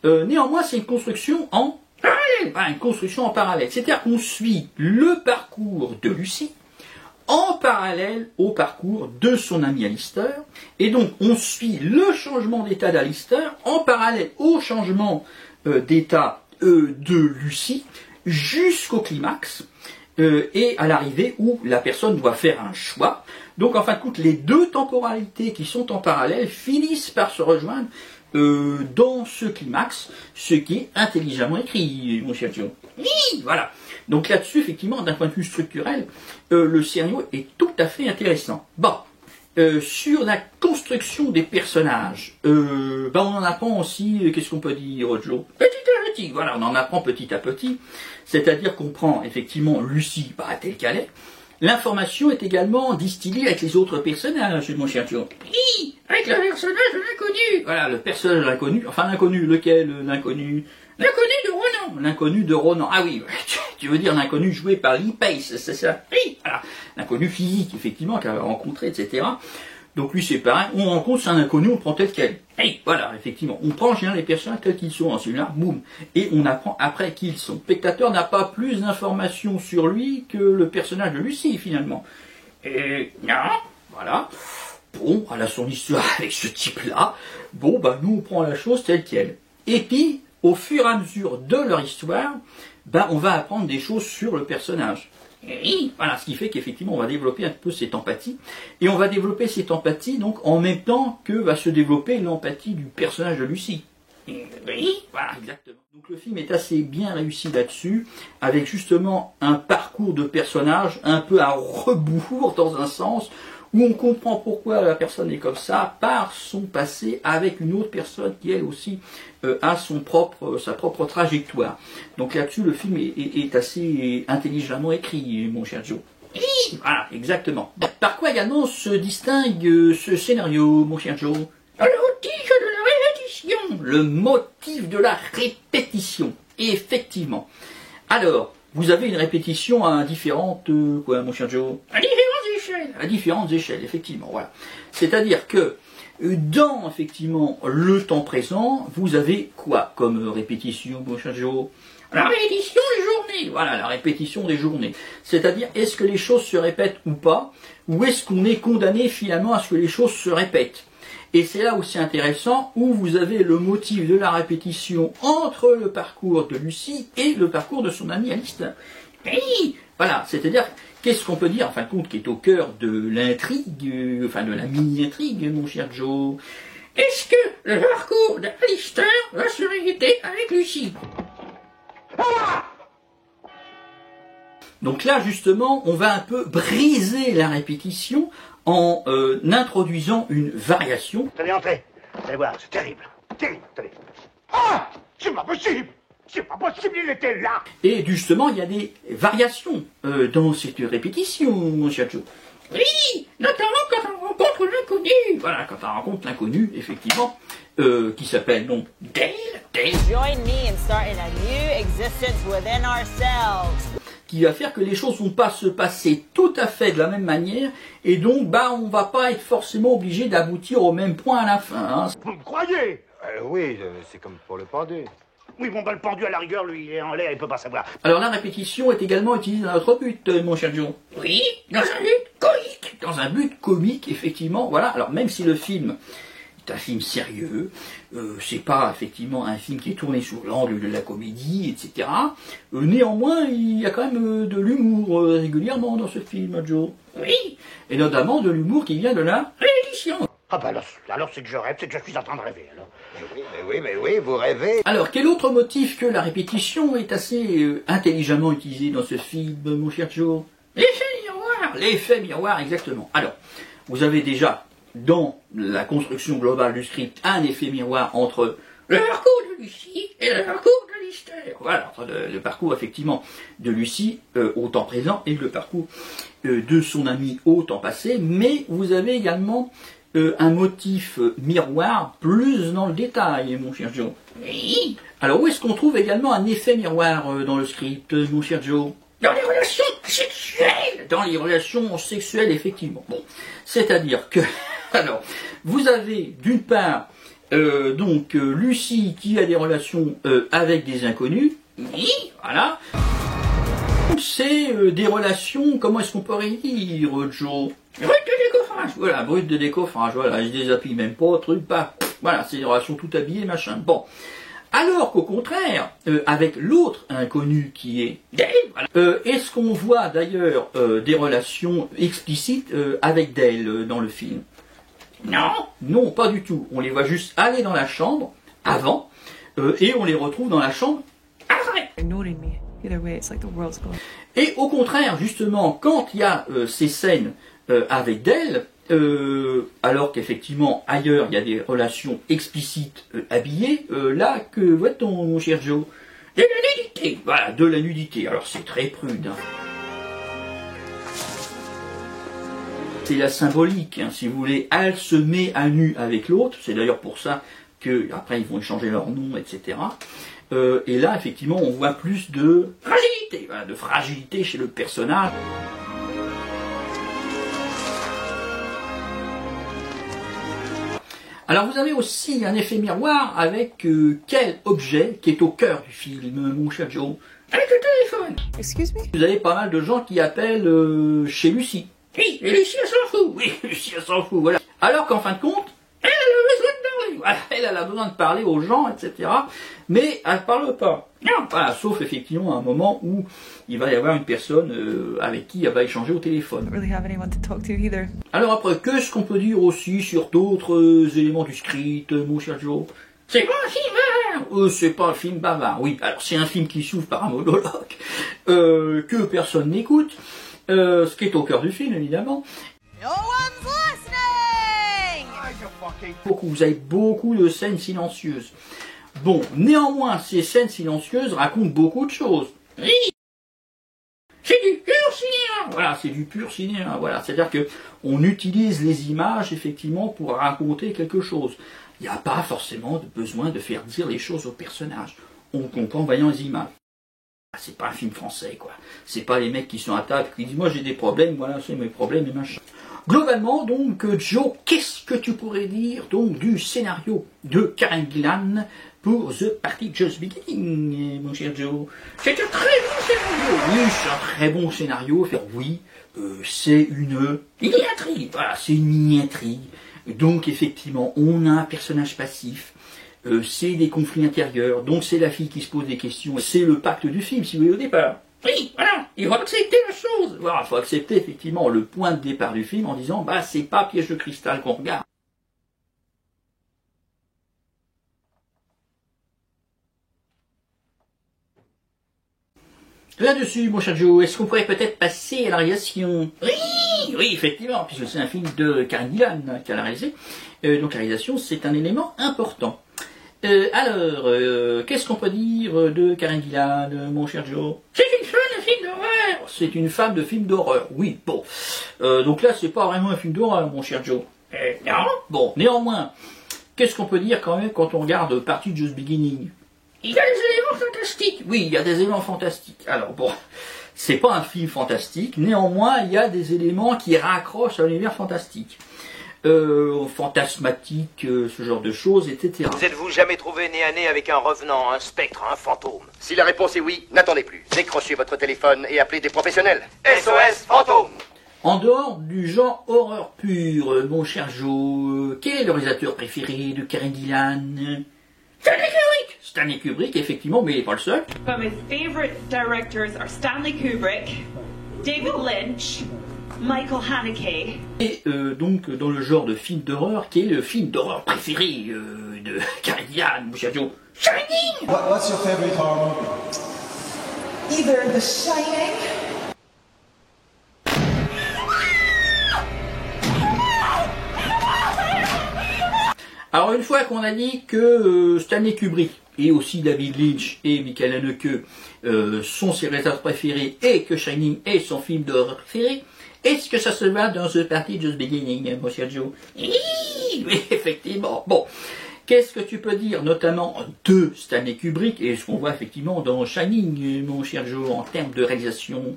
Néanmoins, c'est une construction en parallèle. Voilà, une construction en parallèle. C'est-à-dire qu'on suit le parcours de Lucie en parallèle au parcours de son ami Alistair. Et donc, on suit le changement d'état d'Alistair en parallèle au changement d'état de Lucie jusqu'au climax et à l'arrivée où la personne doit faire un choix. Donc en fin de compte, les deux temporalités qui sont en parallèle finissent par se rejoindre dans ce climax, ce qui est intelligemment écrit, mon cher Joe. Oui, voilà. Donc là-dessus, effectivement, d'un point de vue structurel, le scénario est tout à fait intéressant. Bon. Sur la construction des personnages, on en apprend aussi, qu'est-ce qu'on peut dire, Joe? Petit à petit, voilà, on en apprend petit à petit, c'est-à-dire qu'on prend effectivement Lucie, telle qu'elle est. L'information est également distillée avec les autres personnages, mon cher Joe. Oui, avec le personnage de l'inconnu. Voilà, le personnage de l'inconnu, enfin l'inconnu, lequel, l'inconnu? L'inconnu de Ronan. L'inconnu de Ronan. Ah oui, tu veux dire l'inconnu joué par Lee Pace, c'est ça? Oui, voilà. L'inconnu physique, effectivement, qu'elle a rencontré, etc. Donc lui, c'est pareil. On rencontre un inconnu, on prend tel quel. Oui, voilà, effectivement. On prend en général les personnages tels qu'ils sont en celui-là, boum. Et on apprend après qui ils sont. Le spectateur n'a pas plus d'informations sur lui que le personnage de Lucie, finalement. Et non, voilà. Bon, elle a son histoire avec ce type-là. Bon, nous, on prend la chose telle qu'elle. Et puis, au fur et à mesure de leur histoire, on va apprendre des choses sur le personnage. Et voilà, ce qui fait qu'effectivement, on va développer un peu cette empathie. Et on va développer cette empathie, donc, en même temps que va se développer l'empathie du personnage de Lucie. Et oui, voilà, exactement. Donc le film est assez bien réussi là-dessus, avec justement un parcours de personnage un peu à rebours, dans un sens, où on comprend pourquoi la personne est comme ça, par son passé avec une autre personne qui, elle aussi, a sa propre trajectoire. Donc là-dessus, le film est assez intelligemment écrit, mon cher Joe. Oui, voilà, exactement. Par quoi également se distingue ce scénario, mon cher Joe? Le motif de la répétition. Le motif de la répétition, effectivement. Alors, vous avez une répétition à différentes... quoi, mon cher Joe? À différentes échelles. À différentes échelles, effectivement, voilà. C'est-à-dire que, dans, effectivement, le temps présent, vous avez quoi comme répétition, mon cher Joe? La répétition des journées. Voilà, la répétition des journées. C'est-à-dire, est-ce que les choses se répètent ou pas? Ou est-ce qu'on est condamné, finalement, à ce que les choses se répètent? Et c'est là où c'est intéressant, où vous avez le motif de la répétition entre le parcours de Lucie et le parcours de son ami Alistair. Et voilà, c'est-à-dire, qu'est-ce qu'on peut dire, en fin de compte, qui est au cœur de l'intrigue, enfin de la mini-intrigue, mon cher Joe? Est-ce que le parcours d'Alistair va se répéter avec Lucie? Donc là, justement, on va un peu briser la répétition en introduisant une variation. Allez, entrez. Vous allez voir, c'est terrible. Terrible, terrible. Ah! C'est pas possible! C'est pas possible, il était là! Et justement, il y a des variations dans cette répétition, mon cher Joe. Oui! Notamment quand on rencontre l'inconnu. Voilà, quand on rencontre l'inconnu, effectivement, qui s'appelle donc Dale. Join me in starting a new existence within ourselves. Qui va faire que les choses vont pas se passer tout à fait de la même manière, et donc on va pas être forcément obligé d'aboutir au même point à la fin. Hein. Vous me croyez? Oui, c'est comme pour le pendu. Oui, bon, le pendu à la rigueur, lui, il est en l'air, il peut pas savoir. Alors la répétition est également utilisée dans notre but, mon cher Joe. Oui, dans un but comique. Dans un but comique, effectivement, voilà. Alors même si le film C'est un film sérieux, c'est pas effectivement un film qui est tourné sous l'angle de la comédie, etc. Néanmoins, il y a quand même de l'humour régulièrement dans ce film, Joe. Oui, et notamment de l'humour qui vient de la réédition. Ah bah alors c'est que je rêve, c'est que je suis en train de rêver, alors. Mais oui, vous rêvez. Alors, quel autre motif que la répétition est assez intelligemment utilisé dans ce film, mon cher Joe? L'effet miroir. L'effet miroir, exactement. Alors, vous avez déjà, dans la construction globale du script, un effet miroir entre le parcours de Lucie et le parcours de Lister. Voilà, le parcours, effectivement, de Lucie au temps présent et le parcours de son ami au temps passé, mais vous avez également un motif miroir plus dans le détail, mon cher Joe. Oui. Alors, où est-ce qu'on trouve également un effet miroir dans le script, mon cher Joe? Dans les relations sexuelles. Dans les relations sexuelles, effectivement. Bon, c'est-à-dire que, alors, vous avez d'une part, Lucie qui a des relations avec des inconnus. Oui, voilà. C'est des relations, comment est-ce qu'on pourrait dire, Joe? Brut de décoffrage, voilà, brut de décoffrage, voilà, je les appuie même pas, truc, pas, voilà, c'est des relations tout habillées, machin, bon. Alors qu'au contraire, avec l'autre inconnu qui est Dale, voilà, est-ce qu'on voit d'ailleurs des relations explicites avec Dale dans le film? Non, non, pas du tout, on les voit juste aller dans la chambre, avant, et on les retrouve dans la chambre après. Et au contraire, justement, quand il y a ces scènes avec Dale, alors qu'effectivement ailleurs il y a des relations explicites habillées, là que voit-on, mon cher Joe? De la nudité, voilà, de la nudité. Alors c'est très prude. Hein. C'est la symbolique, hein, si vous voulez. Elle se met à nu avec l'autre. C'est d'ailleurs pour ça que après ils vont échanger leur nom, etc. Et là, effectivement, on voit plus de fragilité, voilà, de fragilité chez le personnage. Alors vous avez aussi un effet miroir avec quel objet qui est au cœur du film, mon cher Joe? Avec le téléphone. Excuse me. Vous avez pas mal de gens qui appellent chez Lucie. Oui, et Lucie elle s'en fout. Oui, Lucie elle s'en fout, voilà. Alors qu'en fin de compte, elle a besoin de parler. Voilà, elle a besoin de parler aux gens, etc. Mais elle ne parle pas. Non, voilà, sauf effectivement à un moment où il va y avoir une personne avec qui elle va échanger au téléphone. Alors après, qu'est-ce qu'on peut dire aussi sur d'autres éléments du script, mon cher Joe? C'est pas un film bavard. C'est pas un film bavard, oui. Alors c'est un film qui s'ouvre par un monologue que personne n'écoute, ce qui est au cœur du film, évidemment. Vous avez beaucoup de scènes silencieuses. Bon, néanmoins, ces scènes silencieuses racontent beaucoup de choses. Oui. C'est du pur cinéma. Voilà, c'est du pur cinéma. Voilà, c'est-à-dire que on utilise les images effectivement pour raconter quelque chose. Il n'y a pas forcément besoin de faire dire les choses aux personnages. On comprend en voyant les images. C'est pas un film français, quoi. C'est pas les mecs qui sont à table qui disent moi j'ai des problèmes, voilà, c'est mes problèmes et machin. Globalement, donc, Joe, qu'est-ce que tu pourrais dire donc du scénario de Karen Gillan pour The Party Just Beginning, mon cher Joe? C'est un très bon scénario. Oui, c'est un très bon scénario. Oui, c'est une mini-intrigue. Voilà, c'est une mini-intrigue. Donc, effectivement, on a un personnage passif. C'est des conflits intérieurs. Donc, c'est la fille qui se pose des questions. C'est le pacte du film, si vous voulez, au départ. Oui, voilà, il faut accepter la chose. Voilà, il faut accepter effectivement le point de départ du film en disant, bah, c'est pas Piège de cristal qu'on regarde. Là-dessus, mon cher Joe, est-ce qu'on pourrait peut-être passer à la réalisation? Oui, effectivement, puisque c'est un film de Karen Gillan qui a réalisé. Donc la réalisation, c'est un élément important. Alors, qu'est-ce qu'on peut dire de Karen Gillan, mon cher Joe? C'est une femme de film d'horreur. C'est une femme de film d'horreur, oui, bon. Donc là, c'est pas vraiment un film d'horreur, mon cher Joe. Non. Bon, néanmoins, qu'est-ce qu'on peut dire quand même quand on regarde Party Just Beginning? Il y a des éléments fantastiques. Oui, il y a des éléments fantastiques. Alors bon, c'est pas un film fantastique, néanmoins, il y a des éléments qui raccrochent à l'univers fantastique. Fantasmatique, ce genre de choses, etc. Vous êtes-vous jamais trouvé nez à nez avec un revenant, un spectre, un fantôme? Si la réponse est oui, n'attendez plus. Décrochez votre téléphone et appelez des professionnels. SOS Fantôme. En dehors du genre horreur pure, mon cher Joe, quel est le réalisateur préféré de Karen Gillan? Stanley Kubrick! Stanley Kubrick, effectivement, mais il n'est pas le seul. But my favorite directors are Stanley Kubrick, David Lynch, Michael Haneke. Et donc, dans le genre de film d'horreur, quel est le film d'horreur préféré de Karen Gillan, mon cher Joe? Shining! What's your favorite horror movie? Either The Shining. Alors une fois qu'on a dit que Stanley Kubrick et aussi David Lynch et Michael Haneke sont ses réalisateurs préférés et que Shining est son film d'horreur préféré, est-ce que ça se va dans The Party Just Beginning, mon cher Joe? Oui, effectivement. Bon, qu'est-ce que tu peux dire notamment de Stanley Kubrick et ce qu'on voit effectivement dans Shining, mon cher Joe, en termes de réalisation?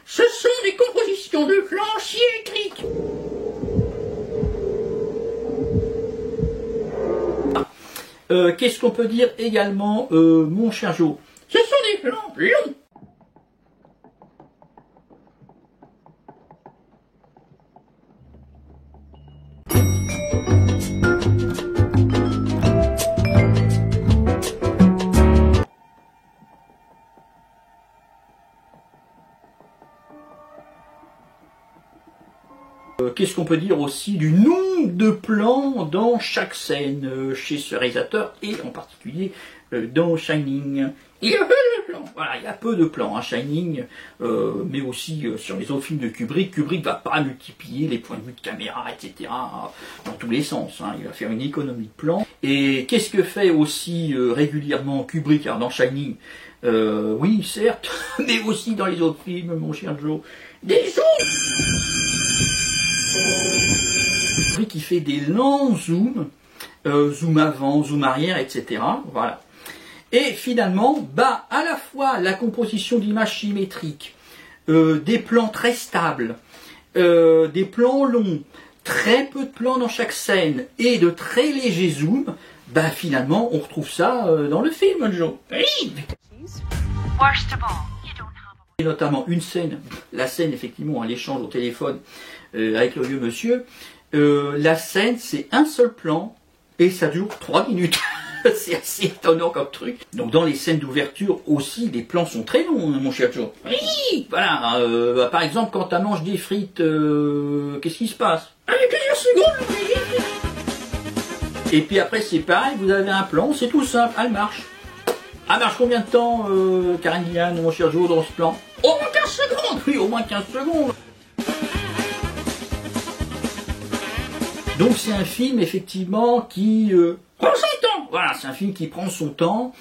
Ce sont des compositions de plans symétriques. Qu'est-ce qu'on peut dire également, mon cher Joe? Ce sont des plans longs. Qu'est-ce qu'on peut dire aussi du nombre de plans dans chaque scène chez ce réalisateur et en particulier dans Shining? Il y a peu de plans, voilà, il y a peu de plans, hein, Shining, mais aussi sur les autres films de Kubrick. Kubrick va pas multiplier les points de vue de caméra, etc. dans tous les sens, hein, il va faire une économie de plans. Et qu'est-ce que fait aussi régulièrement Kubrick? Alors dans Shining, oui certes, mais aussi dans les autres films, mon cher Joe, des zooms. Qui fait des longs zooms, zoom avant, zoom arrière, etc. Voilà. Et finalement, à la fois la composition d'images symétriques, des plans très stables, des plans longs, très peu de plans dans chaque scène et de très légers zooms, finalement on retrouve ça dans le film, Joe. Oui. Worst of all. Et notamment une scène, la scène effectivement à l'échange au téléphone avec le vieux monsieur, la scène c'est un seul plan et ça dure 3 minutes. C'est assez étonnant comme truc. Donc dans les scènes d'ouverture aussi, les plans sont très longs, mon cher Joe. Oui, voilà. Par exemple, quand tu manges des frites, qu'est-ce qui se passe? Avec plusieurs secondes. Et puis après c'est pareil, vous avez un plan, c'est tout simple, elle marche. Elle marche combien de temps, Karen Gillan, mon cher Joe, dans ce plan? Au moins 15 secondes. Oui, au moins 15 secondes. Donc c'est un film effectivement qui prend son temps. Voilà, c'est un film qui prend son temps.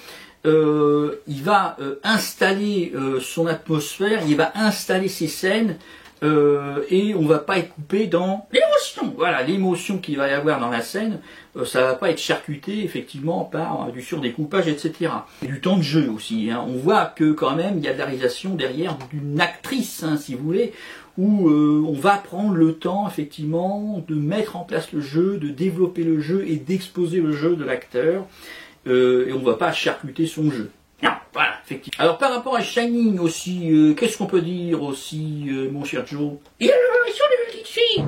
Il va installer son atmosphère, il va installer ses scènes et on va pas être coupé dans l'émotion. Voilà, l'émotion qu'il va y avoir dans la scène, ça va pas être charcuté effectivement par du surdécoupage, etc. Et du temps de jeu aussi. Hein. On voit que quand même il y a de la réalisation derrière d'une actrice, hein, si vous voulez, où on va prendre le temps effectivement de mettre en place le jeu, de développer le jeu et d'exposer le jeu de l'acteur, et on ne va pas charcuter son jeu. Non, voilà, effectivement. Alors par rapport à Shining aussi, qu'est-ce qu'on peut dire aussi, mon cher Joe? Il y a l'apparition de petites filles.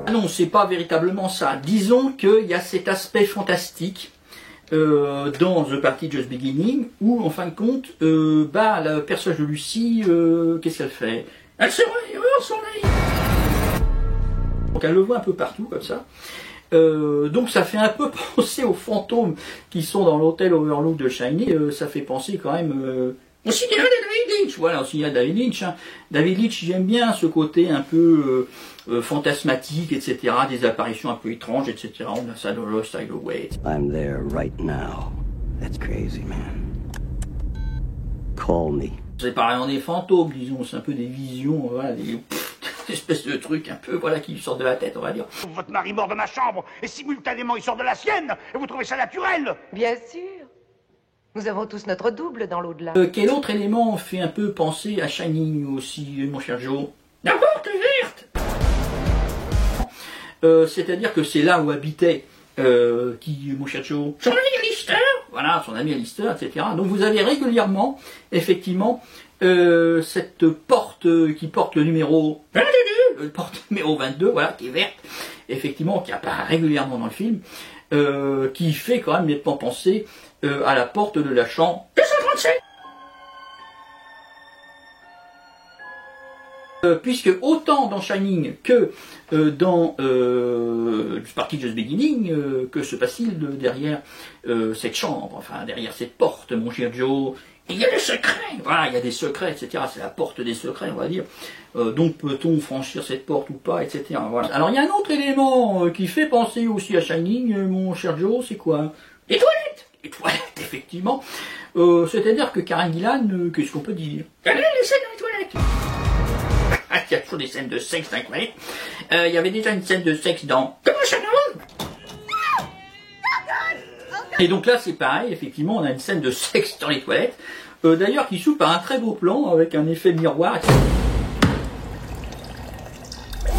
Ah non, c'est pas véritablement ça. Disons qu'il y a cet aspect fantastique dans The Party Just Beginning, où en fin de compte, le personnage de Lucie, qu'est-ce qu'elle fait? Elle se réveille, son lit. Donc elle le voit un peu partout comme ça. Donc ça fait un peu penser aux fantômes qui sont dans l'hôtel Overlook de Shining. Ça fait penser quand même au cinéma de David Lynch. Voilà, au cinéma de David Lynch. Hein. David Lynch, j'aime bien ce côté un peu fantasmatique, etc. Des apparitions un peu étranges, etc. On a ça dans Lost Highway. I'm there right now. That's crazy, man. Call me. C'est pas vraiment des fantômes, disons. C'est un peu des visions, voilà, des espèces de trucs un peu, voilà, qui lui sortent de la tête, on va dire. Votre mari mort de ma chambre et simultanément il sort de la sienne et vous trouvez ça naturel? Bien sûr. Nous avons tous notre double dans l'au-delà. Quel autre élément fait un peu penser à Shining aussi, mon cher Joe? La porte verte. C'est-à-dire que c'est là où habitait mon cher Joe? Son ami Alistair. Voilà, son ami Alistair, etc. Donc vous avez régulièrement, effectivement, cette porte qui porte le numéro 22, voilà, qui est verte, effectivement, qui apparaît régulièrement dans le film, qui fait quand même nettement penser à la porte de la chambre 237. Puisque autant dans Shining que dans Sparky Just Beginning, que se passe-t-il derrière cette chambre, enfin derrière cette porte, mon cher Joe? Il y a des secrets, voilà, il y a des secrets, etc. C'est la porte des secrets, on va dire. Donc peut-on franchir cette porte ou pas, etc. Voilà. Alors il y a un autre élément qui fait penser aussi à Shining, mon cher Joe, c'est quoi? Les toilettes. Les toilettes, effectivement. C'est-à-dire que Karen Gillan, qu'est-ce qu'on peut dire? Regardez les scènes dans les toilettes. Il y a toujours des scènes de sexe dans les toilettes. Il y avait déjà une scène de sexe dans Commotion Hall. Et donc là, c'est pareil, effectivement, on a une scène de sexe dans les toilettes. D'ailleurs, qui s'ouvre par un très beau plan avec un effet miroir, etc.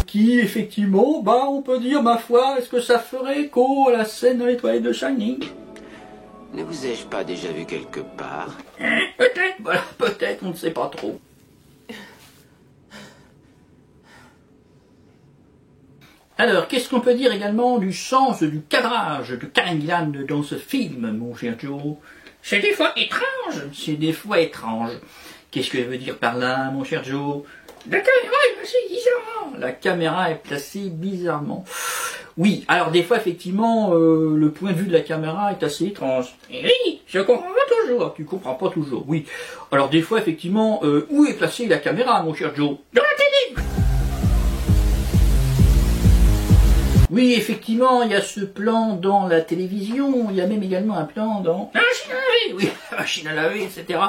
Qui, effectivement, bah, on peut dire, ma foi, est-ce que ça ferait écho à la scène dans les toilettes de Shining? Ne vous ai-je pas déjà vu quelque part? Peut-être, voilà, peut-être, on ne sait pas trop. Alors, qu'est-ce qu'on peut dire également du sens du cadrage de Karen Gillan dans ce film, mon cher Joe? C'est des fois étrange. C'est des fois étrange. Qu'est-ce que je veux dire par là, mon cher Joe? La caméra est placée bizarrement. La caméra est placée bizarrement. Oui, alors des fois, effectivement, le point de vue de la caméra est assez étrange. Et oui, je comprends pas toujours. Tu comprends pas toujours, oui. Alors des fois, effectivement, où est placée la caméra, mon cher Joe? Dans la télé. Oui, effectivement, il y a ce plan dans la télévision, il y a même également un plan dans la machine à laver, oui, la machine à laver, etc.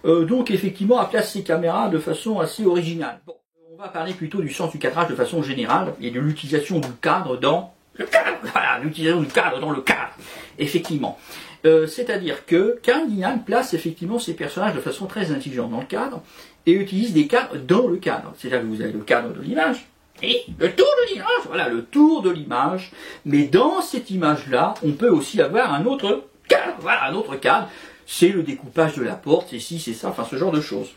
Donc, effectivement, elle place ses caméras de façon assez originale. Bon, on va parler plutôt du sens du cadrage de façon générale, et de l'utilisation du cadre dans le cadre. Voilà, l'utilisation du cadre dans le cadre, effectivement. C'est-à-dire que Karen Gillan place effectivement ses personnages de façon très intelligente dans le cadre, et utilise des cadres dans le cadre. C'est-à-dire que vous avez le cadre de l'image, et le tour de l'image, voilà, le tour de l'image. Mais dans cette image-là, on peut aussi avoir un autre cadre, voilà, un autre cadre. C'est le découpage de la porte, c'est ci, c'est ça, enfin ce genre de choses.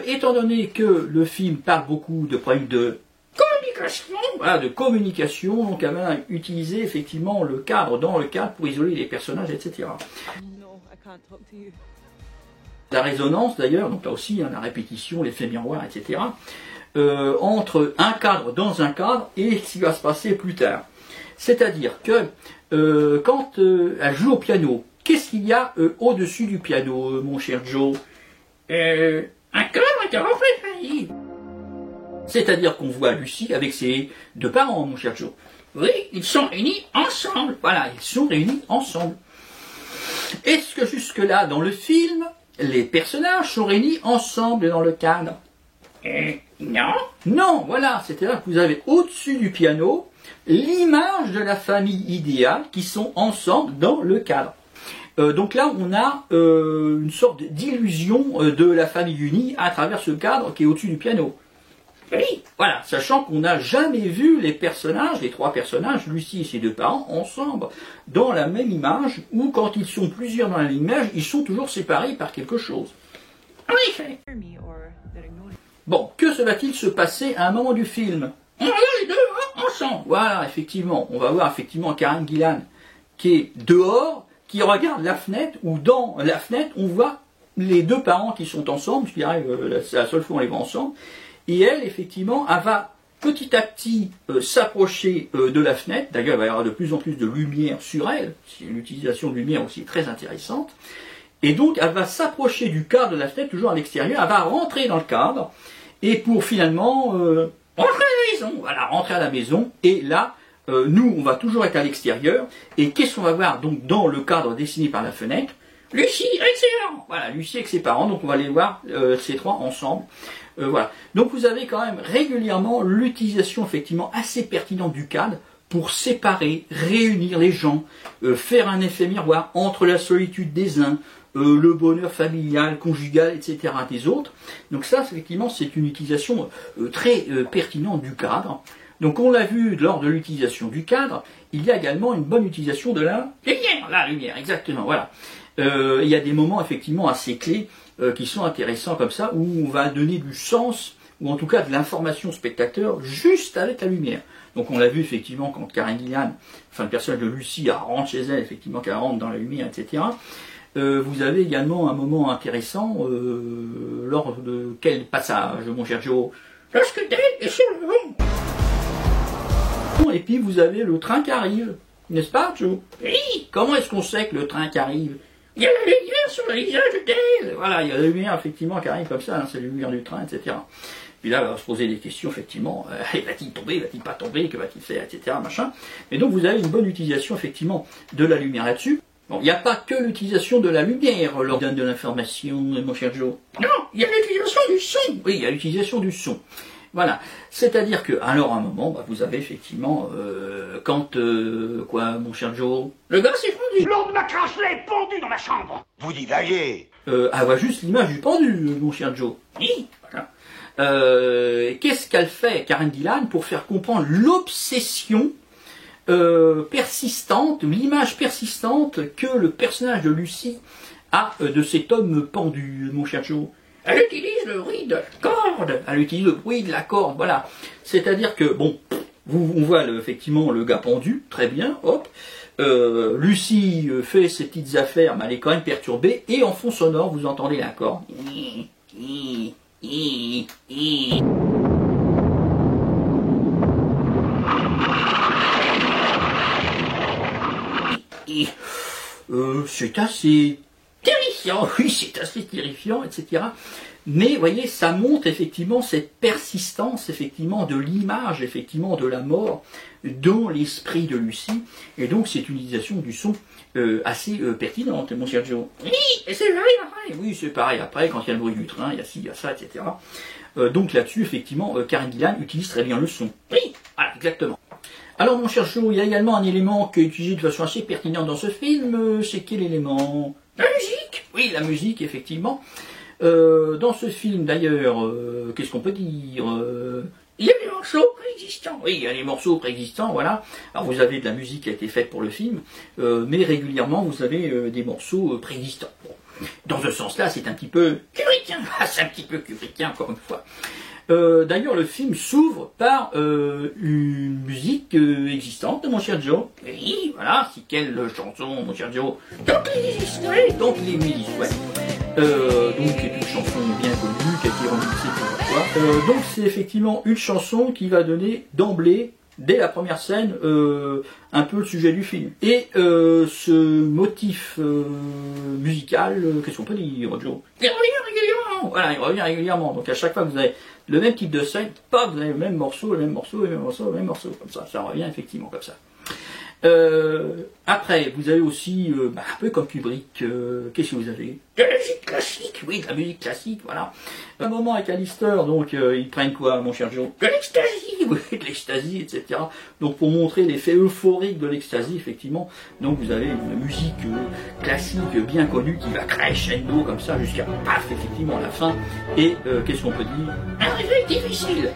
Étant donné que le film parle beaucoup de problèmes de communication, voilà, de communication, donc elle va utiliser effectivement le cadre dans le cadre pour isoler les personnages, etc. La résonance d'ailleurs, donc là aussi, hein, la répétition, l'effet miroir, etc. Entre un cadre dans un cadre et ce qui va se passer plus tard. C'est-à-dire que quand elle joue au piano, qu'est-ce qu'il y a au-dessus du piano, mon cher Joe? Un cadre qui refait. C'est-à-dire qu'on voit Lucie avec ses deux parents, mon cher Joe. Oui, ils sont réunis ensemble. Voilà, ils sont réunis ensemble. Est-ce que jusque-là, dans le film, les personnages sont réunis ensemble dans le cadre? Non. Non, voilà, c'est-à-dire que vous avez au-dessus du piano l'image de la famille idéale qui sont ensemble dans le cadre. Donc là, on a une sorte d'illusion de la famille unie à travers ce cadre qui est au-dessus du piano. Oui, voilà, sachant qu'on n'a jamais vu les personnages, les trois personnages, Lucie et ses deux parents, ensemble, dans la même image, ou quand ils sont plusieurs dans la même image, ils sont toujours séparés par quelque chose. En effet. Bon, que va-t-il se passer à un moment du film? On va voir les deux ensemble. Voilà, effectivement, on va voir effectivement Karen Gillan qui est dehors, qui regarde la fenêtre, ou dans la fenêtre, on voit les deux parents qui sont ensemble, ce qui arrive, c'est la seule fois où on les voit ensemble, et elle, effectivement, elle va petit à petit s'approcher de la fenêtre. D'ailleurs, il va y avoir de plus en plus de lumière sur elle, c'est une utilisation de lumière aussi très intéressante, et donc elle va s'approcher du cadre de la fenêtre, toujours à l'extérieur, elle va rentrer dans le cadre, et pour finalement rentrer à la maison, voilà, rentrer à la maison, et là, nous, on va toujours être à l'extérieur, et qu'est-ce qu'on va voir donc dans le cadre dessiné par la fenêtre? Lucie avec ses parents, voilà, Lucie avec ses parents, donc on va les voir ces trois ensemble, voilà. Donc vous avez quand même régulièrement l'utilisation effectivement assez pertinente du cadre pour séparer, réunir les gens, faire un effet miroir entre la solitude des uns, le bonheur familial, conjugal, etc. des autres. Donc ça, effectivement, c'est une utilisation très pertinente du cadre. Donc on l'a vu lors de l'utilisation du cadre, il y a également une bonne utilisation de la lumière, exactement, voilà. Il y a des moments effectivement assez clés qui sont intéressants comme ça, où on va donner du sens, ou en tout cas de l'information au spectateur, juste avec la lumière. Donc on l'a vu effectivement quand Karen Gillan, enfin le personnage de Lucie, rentre chez elle, effectivement qu'elle rentre dans la lumière, etc. Vous avez également un moment intéressant lors de quel passage, mon cher Joe? Lorsque Dale est sur le vent. Et puis vous avez le train qui arrive, n'est-ce pas, Joe? Oui. Comment est-ce qu'on sait que le train qui arrive? Il y a la lumière sur le visage de Dale. Voilà, il y a la lumière effectivement qui arrive comme ça, hein, c'est la lumière du train, etc. Puis là, on va se poser des questions, effectivement, va-t-il tomber, va-t-il pas tomber, que va-t-il faire, etc., machin. Et donc vous avez une bonne utilisation, effectivement, de la lumière là-dessus. Bon, il n'y a pas que l'utilisation de la lumière lors de l'information, mon cher Joe. Non, il y a l'utilisation du son. Oui, il y a l'utilisation du son. Voilà. C'est-à-dire que, alors, à un moment, bah, vous avez effectivement, quoi, mon cher Joe? Le gars s'est pendu. Lord Macrasley est pendu dans ma chambre. Vous divagez. Elle voit juste l'image du pendu, mon cher Joe. Oui, voilà. Qu'est-ce qu'elle fait, Karen Gillan, pour faire comprendre l'obsession persistante, l'image persistante que le personnage de Lucie a de cet homme pendu, mon cher Joe? Elle utilise le bruit de la corde. Elle utilise le bruit de la corde, voilà. C'est-à-dire que, bon, on voit effectivement le gars pendu, très bien, hop. Lucie fait ses petites affaires, mais elle est quand même perturbée, et en fond sonore, vous entendez la corde. C'est assez terrifiant, oui, c'est assez terrifiant, etc. Mais, vous voyez, ça montre effectivement cette persistance, effectivement, de l'image, effectivement, de la mort dans l'esprit de Lucie. Et donc, c'est une utilisation du son assez pertinente, mon cher Joe. Oui, et c'est pareil après. Oui, c'est pareil après, quand il y a le bruit du train, il y a ci, il y a ça, etc. Donc là-dessus, effectivement, Karen Gillan utilise très bien le son. Oui, voilà, exactement. Alors, mon cher Joe, il y a également un élément qui est utilisé de façon assez pertinente dans ce film. C'est quel élément? La musique. Oui, la musique, effectivement. Dans ce film, d'ailleurs, qu'est-ce qu'on peut dire? Il y a des morceaux préexistants. Oui, il y a des morceaux préexistants, voilà. Alors, vous avez de la musique qui a été faite pour le film, mais régulièrement, vous avez des morceaux préexistants. Bon. Dans ce sens-là, c'est un petit peu kubrickien. C'est un petit peu kubrickien, encore une fois. D'ailleurs, le film s'ouvre par une musique existante, mon cher Joe. Oui, voilà, c'est quelle chanson, mon cher Joe? Donc les Millis, ouais. Donc c'est une chanson bien connue, qui a été remixée plusieurs fois. Donc c'est effectivement une chanson qui va donner d'emblée, dès la première scène, un peu le sujet du film. Et ce motif musical, qu'est-ce qu'on peut dire, Joe? Il revient régulièrement. Voilà, il revient régulièrement. Donc à chaque fois que vous avez le même type de scène, paf, vous avez le même morceau, le même morceau, le même morceau, le même morceau, comme ça revient effectivement comme ça. Après, vous avez aussi, un peu comme Kubrick, qu'est-ce que vous avez? De la musique classique, oui, de la musique classique, voilà. Un moment avec Alistair, donc ils prennent quoi, mon cher Joe? De l'ecstasy, oui, de l'ecstasy, etc. Donc pour montrer l'effet euphorique de l'ecstasy, effectivement, donc vous avez une musique classique bien connue qui va crescendo comme ça jusqu'à paf, effectivement, à la fin. Et qu'est-ce qu'on peut dire? Un réveil difficile.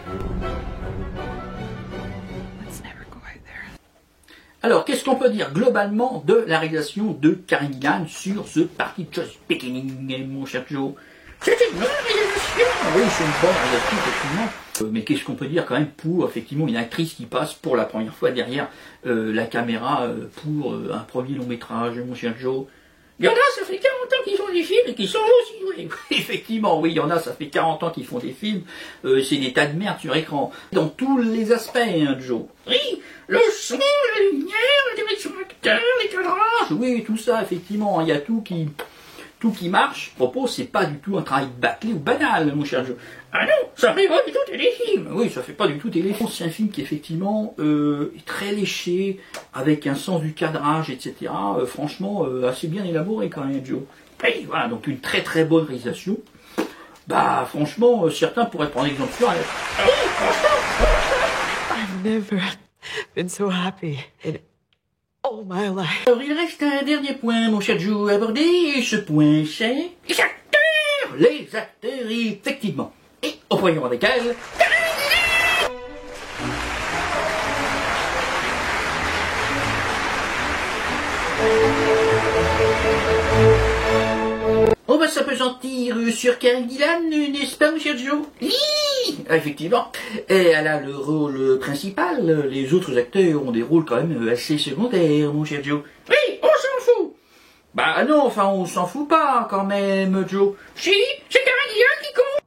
Alors, qu'est-ce qu'on peut dire globalement de la réalisation de Karen Gillan sur ce Party Just Beginning, mon cher Joe? C'était une bonne réalisation. Oui, c'est une bonne réalisation, effectivement. Mais qu'est-ce qu'on peut dire quand même pour, effectivement, une actrice qui passe pour la première fois derrière la caméra pour un premier long métrage, mon cher Joe? Il y en a, ça fait 40 ans qu'ils font des films et qui sont aussi doués. Effectivement, oui, il y en a, ça fait 40 ans qu'ils font des films. C'est des tas de merde sur écran. Dans tous les aspects, hein, Joe. Oui, le son, la lumière, la direction d'acteur, les cadrages. Oui, tout ça, effectivement, il y a tout qui marche. Propos, c'est pas du tout un travail bâclé ou banal, mon cher Joe. Ah non, ça fait pas du tout téléfilm. Oui, ça fait pas du tout téléfilm. C'est un film qui, effectivement, est très léché, avec un sens du cadrage, etc. Franchement, assez bien élaboré quand même, Joe. Et voilà, donc une très très bonne réalisation. Bah, franchement, certains pourraient prendre exemple sur elle. I've never been so happy in all my life. Alors, il reste un dernier point, mon cher Joe, à aborder. Et ce point, c'est les acteurs. Les acteurs, effectivement. Et employons avec elle. Oh bah s'appesantir sur Karen Gillan, n'est-ce pas, mon cher Joe? Oui, effectivement. Et elle a le rôle principal. Les autres acteurs ont des rôles quand même assez secondaires, mon cher Joe. Oui, on s'en fout. Bah non, enfin, on s'en fout pas quand même, Joe. Si, c'est Karen Gillan qui compte.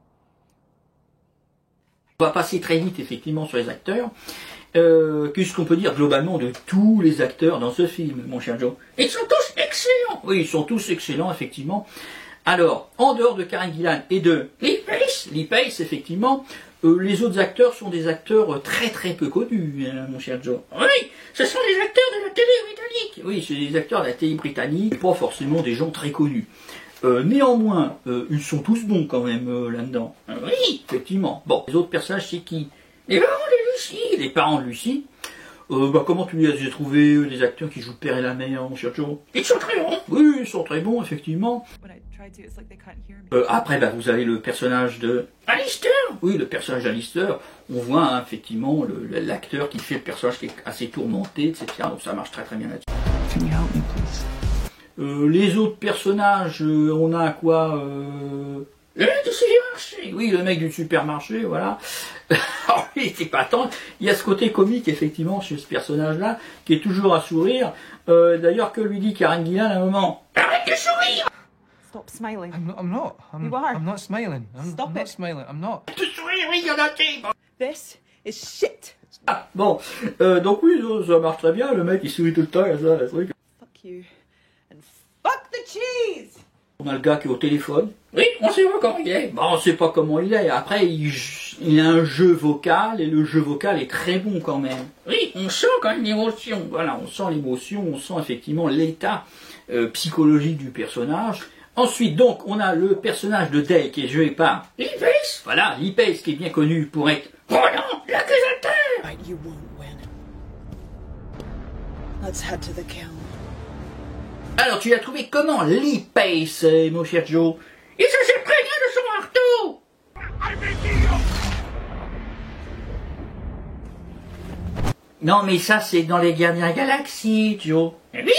On va passer très vite, effectivement, sur les acteurs. Qu'est-ce qu'on peut dire globalement de tous les acteurs dans ce film, mon cher Joe? Ils sont tous excellents. Oui, ils sont tous excellents, effectivement. Alors, en dehors de Karen Gillan et de Lee Pace, effectivement, les autres acteurs sont des acteurs très très peu connus, hein, mon cher Joe. Oui, ce sont des acteurs de la télé britannique. Oui, c'est des acteurs de la télé britannique, pas forcément des gens très connus. Néanmoins, ils sont tous bons quand même là-dedans. Oui, effectivement. Bon, les autres personnages, c'est qui? Les parents de Lucy. Les parents de Lucy. Comment tu les as trouvés, les acteurs qui jouent le père et la mère, mon cher Joe? Ils sont très bons. Oui, ils sont très bons, effectivement. Après, vous avez le personnage de Alistair. Oui, le personnage d'Alistair. On voit hein, effectivement l'acteur qui fait le personnage qui est assez tourmenté, etc. Donc ça marche très très bien là-dessus. Can you help me, please? Les autres personnages, on a quoi le mec du supermarché. Oui, le mec du supermarché, voilà. Alors, il était pas tant. Il y a ce côté comique, effectivement, chez ce personnage-là, qui est toujours à sourire. D'ailleurs, que lui dit Karen Gillan à un moment? Arrête de sourire! Stop smiling. I'm not. You are. I'm not smiling. Stop I'm not it. smiling. I'm not. De sourire, oui, il y en a qui. This is shit. Ah, bon. Donc oui, ça marche très bien. Le mec, il sourit tout le temps, il y a ça, le truc. Fuck you. And fuck the cheese! On a le gars qui est au téléphone. Oui, on sait pas comment il est. Bon, on sait pas comment il est. Après, il a un jeu vocal, et le jeu vocal est très bon quand même. Oui, on sent quand même l'émotion. Voilà, on sent l'émotion, on sent effectivement l'état psychologique du personnage. Ensuite, donc, on a le personnage de Dale qui est joué par Lee Pace. Voilà, Lee Pace qui est bien connu pour être Roland, l'accusateur. Right, you won't win. Let's head to the kiln. Alors, tu l'as trouvé comment, Lee Pace, mon cher Joe? Il se sert très bien de son marteau. Non, mais ça, c'est dans les Gardiens de la Galaxie, Joe. Oui,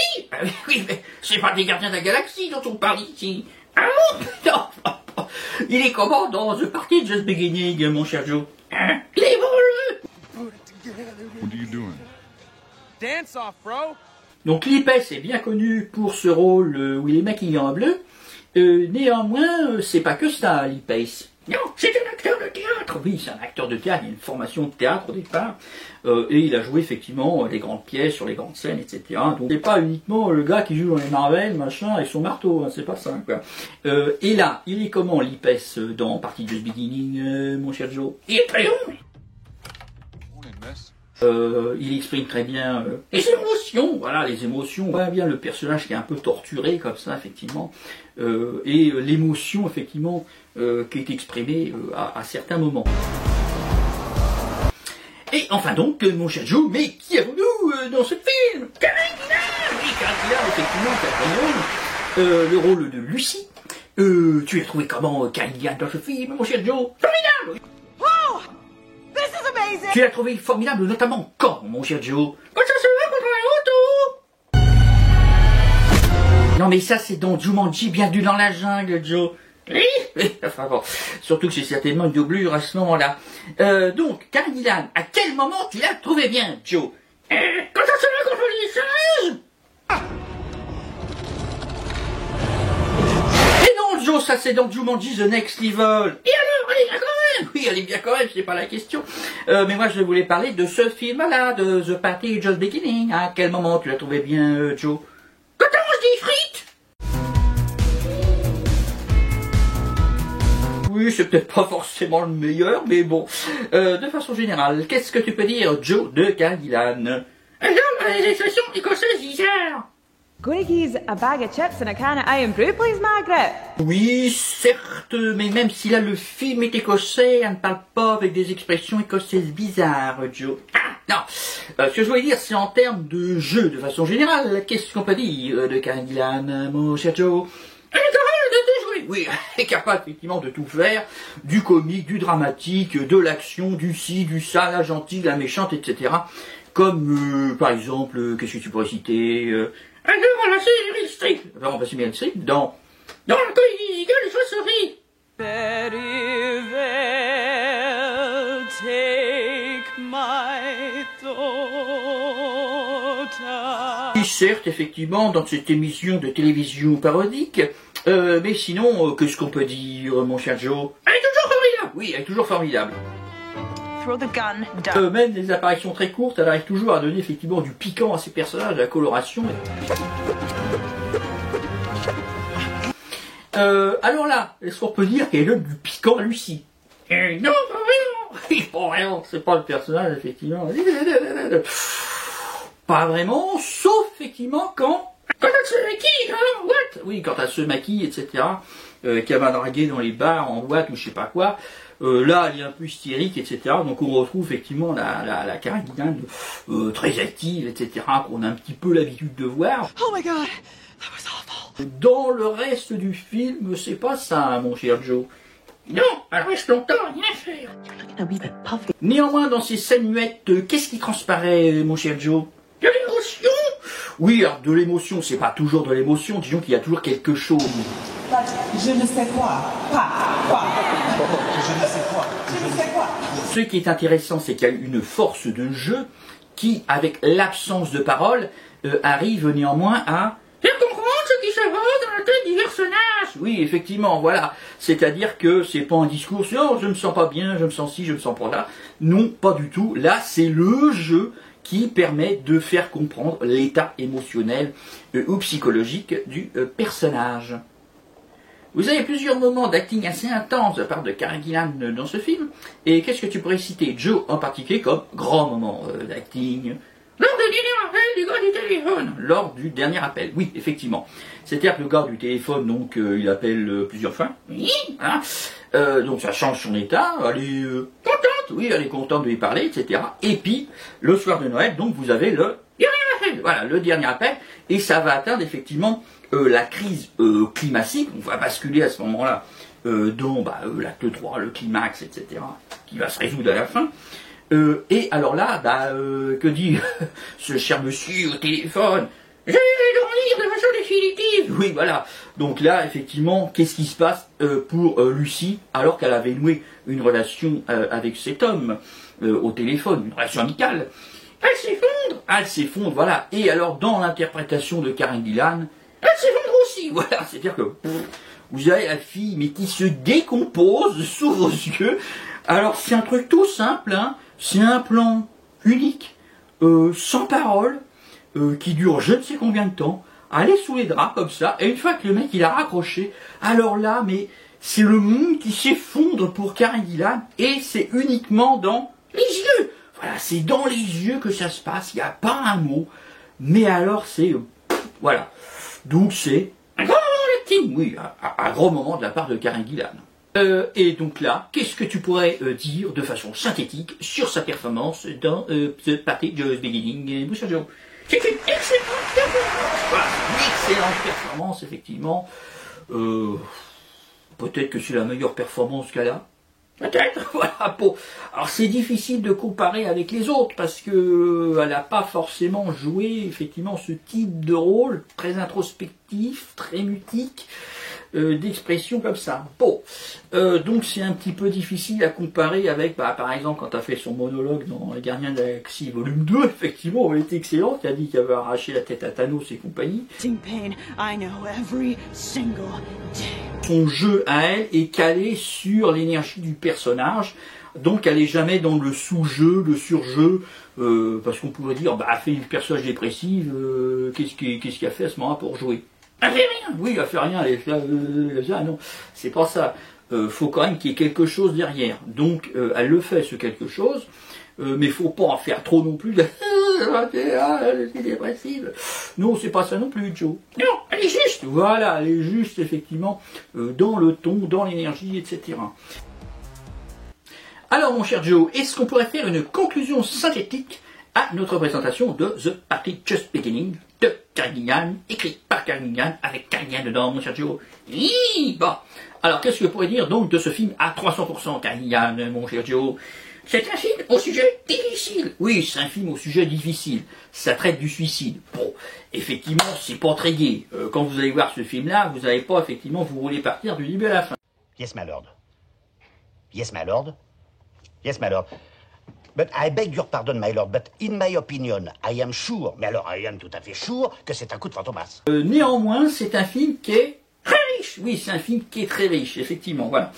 oui, mais c'est pas des Gardiens de la Galaxie dont on parle ici. Ah non, il est comment dans The Party Just Beginning, mon cher Joe? Hein? Clément-le. What are you doing? Dance off, bro. Donc Lee Pace est bien connu pour ce rôle où il est maquillé en bleu. Néanmoins, c'est pas que ça, Lee Pace. Non, c'est un acteur de théâtre. Oui, c'est un acteur de théâtre. Il a une formation de théâtre au départ. Et il a joué effectivement les grandes pièces sur les grandes scènes, etc. Donc c'est pas uniquement le gars qui joue dans les Marvel, machin, avec son marteau. Hein, c'est pas ça, quoi. Et là, il est comment, Lee Pace, dans Party Just Beginning, mon cher Joe? Il est très bon. Il exprime très bien les émotions, voilà, les émotions. On voit bien le personnage qui est un peu torturé comme ça, effectivement, et l'émotion, effectivement, qui est exprimée à certains moments. Et enfin donc, mon cher Joe, mais qui avons-nous dans ce film? Karen Gillan. Oui, Karen Gillan, effectivement, qui a le rôle de Lucy. Tu as trouvé comment Karen Gillan dans ce film, mon cher Joe? Formidable. Oh! This is amazing! Tu l'as trouvé formidable, notamment quand, mon cher Joe? Quand ça se va contre un auto! Non mais ça c'est dans Jumanji, Bienvenue dans la jungle, Joe. Oui, enfin bon, surtout que c'est certainement une doublure à ce moment-là. Donc, Karen Gillan, à quel moment tu l'as trouvé bien, Joe? Quand ça se va contre les singes! Et non, Joe, ça c'est dans Jumanji The Next Level. Et alors, elle est bien quand même. Oui, elle est bien quand même, c'est pas la question. Mais moi, je voulais parler de ce film-là, de The Party Just Beginning. À quel moment tu l'as trouvé bien, Joe? Quand on mange des frites? Oui, c'est peut-être pas forcément le meilleur, mais bon. De façon générale, qu'est-ce que tu peux dire, Joe, de Karen Gillan? Alors, les expressions écossaises bizarres. Quickies, a bag of chips and a can of Iron Brew, please, Margaret. Oui, certes, mais même si là le film est écossais, elle ne parle pas avec des expressions écossaises bizarres, Joe. Ah, non. Ce que je voulais dire, c'est en termes de jeu, de façon générale, qu'est-ce qu'on peut dire de Karen Gillan, mon cher Joe? Elle est capable de tout jouer. Oui, elle est capable effectivement de tout faire, du comique, du dramatique, de l'action, du ci, du ça, la gentille, la méchante, etc. Comme, par exemple, qu'est-ce que tu pourrais citer alors, la série Meryl Streep. Vraiment, pas si Meryl Streep, dans Dans la colligue, les chauves-souris. Very well, take my daughter. Et certes, effectivement, dans cette émission de télévision parodique, mais sinon, qu'est-ce qu'on peut dire, mon cher Joe? Elle est toujours formidable. Oui, elle est toujours formidable. Throw the gun down. Même les apparitions très courtes, elle arrive toujours à donner effectivement du piquant à ses personnages, de la coloration. Alors là, est-ce qu'on peut dire qu'elle donne du piquant à Lucie? Non, pas vraiment. Pas vraiment, c'est pas le personnage, effectivement. Pas vraiment, sauf effectivement quand elle se maquille, hein, what? Oui, quand elle se maquille, etc. Qu'elle va draguer dans les bars, en boîte ou je sais pas quoi. Là, elle est un peu hystérique, etc. Donc on retrouve effectivement la Karen Gillan très active, etc. qu'on a un petit peu l'habitude de voir. Oh my god, that was awful. Dans le reste du film, c'est pas ça, mon cher Joe. Non, elle reste longtemps à rien faire. Néanmoins, dans ces scènes muettes, qu'est-ce qui transparaît, mon cher Joe? De l'émotion. Oui, alors de l'émotion, c'est pas toujours de l'émotion, disons qu'il y a toujours quelque chose. Je ne sais quoi. Quoi. Je ne sais quoi. Je ne sais quoi. Ce qui est intéressant, c'est qu'il y a une force de jeu qui, avec l'absence de parole, arrive néanmoins à faire comprendre ce qui se passe dans la tête du personnage. Oui, effectivement, voilà. C'est-à-dire que c'est pas un discours sur oh, je me sens pas bien, je me sens ci, je me sens pas là. Non, pas du tout. Là, c'est le jeu qui permet de faire comprendre l'état émotionnel ou psychologique du personnage. Vous avez plusieurs moments d'acting assez intenses de la part de Karen Gillan dans ce film. Et qu'est-ce que tu pourrais citer, Joe, en particulier, comme grand moment d'acting? Lors du dernier appel du gars du téléphone. Lors du dernier appel, oui, effectivement. C'est-à-dire que le gars du téléphone, donc, il appelle plusieurs fois. Oui, voilà. Donc ça change son état. Elle est contente, oui, elle est contente de lui parler, etc. Et puis, le soir de Noël, donc, vous avez le dernier appel. Voilà, le dernier appel. Et ça va atteindre, effectivement, la crise climatique. On va basculer à ce moment-là dans l'acte 3, le climax, etc. qui va se résoudre à la fin. Et alors là, que dit ce cher monsieur au téléphone? Je vais dormir de façon définitive. Oui, voilà. Donc là, effectivement, qu'est-ce qui se passe pour Lucie, alors qu'elle avait noué une relation avec cet homme au téléphone, une relation amicale? Elle s'effondre, voilà. Et alors, dans l'interprétation de Karen Gillan, elle s'effondre aussi, voilà. C'est-à-dire que vous avez la fille, mais qui se décompose sous vos yeux. Alors, c'est un truc tout simple, hein. C'est un plan unique, sans parole, qui dure je ne sais combien de temps, aller sous les draps comme ça, et une fois que le mec il a raccroché, alors là, mais c'est le monde qui s'effondre pour Karen Gillan, et c'est uniquement dans les yeux. Voilà, c'est dans les yeux que ça se passe, il n'y a pas un mot, mais alors c'est... voilà. Donc c'est un grand moment d'acting, oui, un grand moment de la part de Karen Gillan. Et donc là, qu'est-ce que tu pourrais dire de façon synthétique sur sa performance dans The Party Just Beginning, Monsieur Joe? C'est une excellente performance. Voilà, une excellente performance, effectivement. Peut-être que c'est la meilleure performance qu'elle a. Peut-être, voilà. Bon. Alors c'est difficile de comparer avec les autres parce que elle n'a pas forcément joué effectivement ce type de rôle très introspectif, très mutique, d'expression comme ça. Bon, donc c'est un petit peu difficile à comparer avec, par exemple, quand tu as fait son monologue dans Les Gardiens de la Galaxie volume 2, effectivement, elle était excellente, il a dit qu'il avait arraché la tête à Thanos et compagnie. Son jeu à elle est calé sur l'énergie du personnage, donc elle n'est jamais dans le sous-jeu, le sur-jeu, parce qu'on pourrait dire, elle fait une personnage dépressive, qu'est-ce qu'elle a fait à ce moment-là pour jouer? Elle fait rien. Oui, elle fait rien. Non, c'est pas ça. Faut quand même qu'il y ait quelque chose derrière. Donc, elle le fait, ce quelque chose, mais faut pas en faire trop non plus. Elle est dépressive. Non, c'est pas ça non plus, Joe. Non, elle est juste. Voilà, elle est juste, effectivement, dans le ton, dans l'énergie, etc. Alors, mon cher Joe, est-ce qu'on pourrait faire une conclusion synthétique à notre présentation de The Party Just Beginning de Karen Gillan, écrit par Karen Gillan, avec Karen Gillan dedans, mon cher Joe. Bon, alors qu'est-ce que je pourrais dire donc de ce film à 300% Karen Gillan, mon cher Joe? c'est un film au sujet difficile. Oui, c'est un film au sujet difficile. Ça traite du suicide. Bon, effectivement, c'est pas très gai. Quand vous allez voir ce film-là, vous n'allez pas, effectivement, vous voulez partir du début à la fin. Yes, my lord. Yes, my lord. Yes, my lord. But I beg your pardon, my lord, but in my opinion, I am sure, mais alors I am tout à fait sure, que c'est un coup de fantomas. Néanmoins, c'est un film qui est très riche. Oui, c'est un film qui est très riche, effectivement, voilà.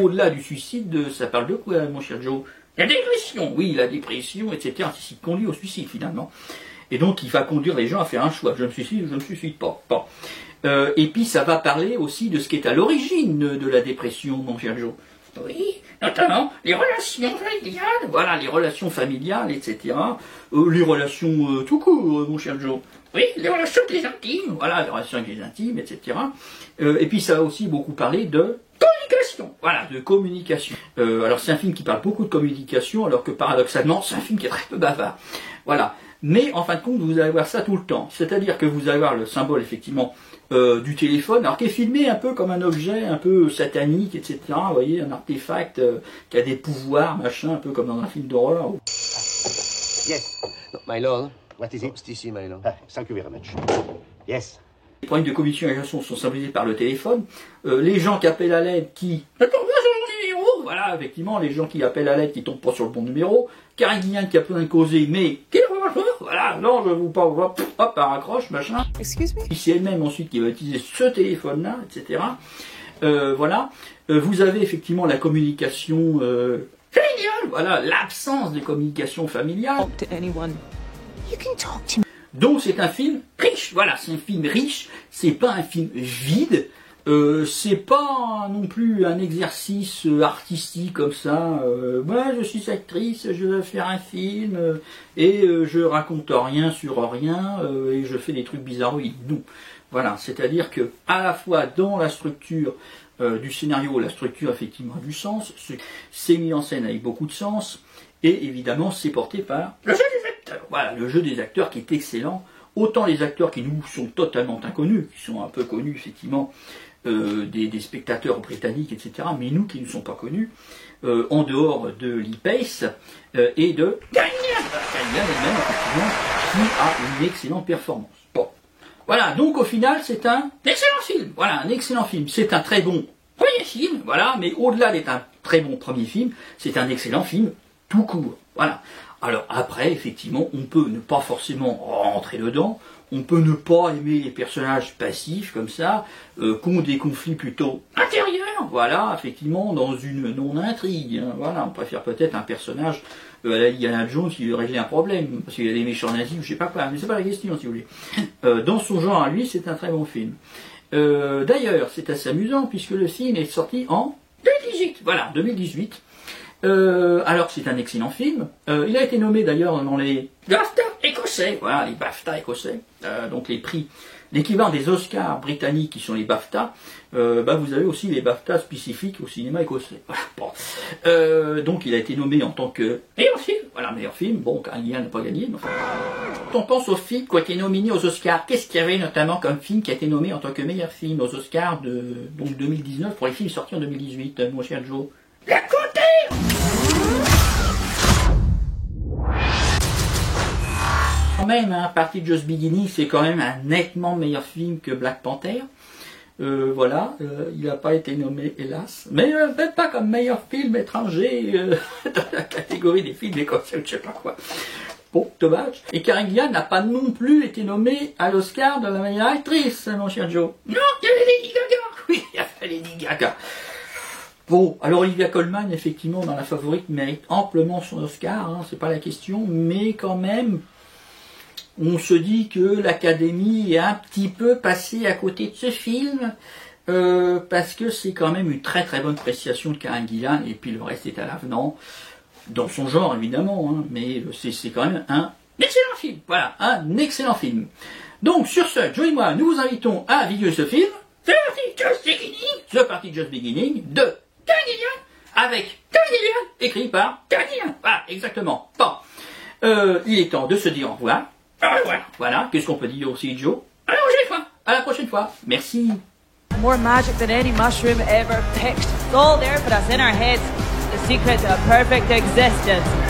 Au-delà du suicide, ça parle de quoi, mon cher Joe? La dépression, oui, la dépression, etc. C'est ce qui conduit au suicide, finalement. Et donc, il va conduire les gens à faire un choix. Je me suicide ou je ne me suicide pas. Bon. Et puis, ça va parler aussi de ce qui est à l'origine de la dépression, mon cher Joe. Oui, notamment les relations familiales, voilà, les relations familiales, etc. Les relations tout court, mon cher Joe. Oui, les relations avec les intimes, voilà, les relations avec les intimes, etc. Et puis ça va aussi beaucoup parler de communication, voilà, de communication. Alors c'est un film qui parle beaucoup de communication, alors que paradoxalement, c'est un film qui est très peu bavard. Voilà. Mais en fin de compte, vous allez voir ça tout le temps. C'est-à-dire que vous allez voir le symbole, effectivement, du téléphone, alors qui est filmé un peu comme un objet un peu satanique, etc. Vous voyez, un artefact qui a des pouvoirs, machin, un peu comme dans un film d'horreur. Yes. No, my lord. What is it? It's TC, my lord. Thank you very much. Yes. Les problèmes de communication sont symbolisés par le téléphone. Les gens qui appellent à l'aide qui ne tombent pas sur le bon numéro. Voilà, effectivement, les gens qui appellent à l'aide qui ne tombent pas sur le bon numéro. Karine Gillan qui a besoin de causer, mais quel voilà, non, je vous parle, hop, elle raccroche, machin. Excuse me. C'est elle-même ensuite qui va utiliser ce téléphone-là, etc. Voilà. Vous avez effectivement la communication familiale, voilà, l'absence de communication familiale. Talk to anyone. You can talk to me. Donc c'est un film riche, voilà, c'est un film riche, c'est pas un film vide, c'est pas non plus un exercice artistique comme ça, moi je suis actrice, je veux faire un film, et je raconte rien sur rien, et je fais des trucs bizarroïdes. Non, voilà, c'est-à-dire que à la fois dans la structure du scénario, la structure effectivement a du sens, c'est mis en scène avec beaucoup de sens, et évidemment c'est porté par le jeu des acteurs. Voilà, le jeu des acteurs qui est excellent. Autant les acteurs qui nous sont totalement inconnus, qui sont un peu connus effectivement des spectateurs britanniques, etc., mais nous qui ne sont pas connus, en dehors de Lee Pace et de Karine elle-même, effectivement, qui a une excellente performance. Bon. Voilà, donc au final, c'est un excellent film. Voilà, un excellent film. C'est un très bon premier film, voilà, mais au-delà d'être un très bon premier film, c'est un excellent film tout court. Voilà. Alors après, effectivement, on peut ne pas forcément rentrer dedans, on peut ne pas aimer les personnages passifs comme ça, qui ont des conflits plutôt intérieurs, voilà, effectivement, dans une non-intrigue. Hein, voilà, on préfère peut-être un personnage à la Indiana Jones qui veut régler un problème, parce qu'il y a des méchants nazis ou je sais pas quoi, mais c'est pas la question si vous voulez. Dans son genre à lui, c'est un très bon film. D'ailleurs, c'est assez amusant puisque le film est sorti en 2018, voilà, 2018. Alors que c'est un excellent film. Il a été nommé d'ailleurs dans les BAFTA écossais, voilà, les BAFTA écossais, donc les prix, l'équivalent des Oscars britanniques qui sont les BAFTA, vous avez aussi les BAFTA spécifiques au cinéma écossais. Voilà, bon. Donc il a été nommé en tant que meilleur film, voilà, meilleur film, bon, Karine Gillan n'a pas gagné, mais enfin. Quand on pense aux films qui ont été nominés aux Oscars, qu'est-ce qu'il y avait notamment comme film qui a été nommé en tant que meilleur film aux Oscars de donc 2019 pour les films sortis en 2018, mon cher Joe? La Côte! Quand même, hein, Party Just Beginning, c'est quand même un nettement meilleur film que Black Panther. Voilà, il n'a pas été nommé, hélas. Mais même pas comme meilleur film étranger dans la catégorie des films écossais, je sais pas quoi. Bon, dommage. Et Karine Gillan n'a pas non plus été nommée à l'Oscar de la meilleure actrice, mon cher Joe. Non, il y avait Lady Gaga. Oui, il y avait Lady Gaga. Bon, alors Olivia Colman, effectivement, dans La Favorite, mérite amplement son Oscar, hein, c'est pas la question, mais quand même, on se dit que l'Académie est un petit peu passée à côté de ce film, parce que c'est quand même une très très bonne appréciation de Karine Gillan, et puis le reste est à l'avenant, dans son genre évidemment, hein, mais c'est quand même un excellent film, voilà, un excellent film. Donc sur ce, Joe et moi, nous vous invitons à visionner ce film, The Party Just Beginning, de Karine Gillan, avec Karine Gillan, écrit par Karine Gillan. Voilà, exactement. Bon, il est temps de se dire au revoir. Au revoir. Voilà, qu'est-ce qu'on peut dire aussi, Joe? À la prochaine fois. Merci. More magic than any mushroom ever picked. It's all there for us in our heads. The secret to a perfect existence.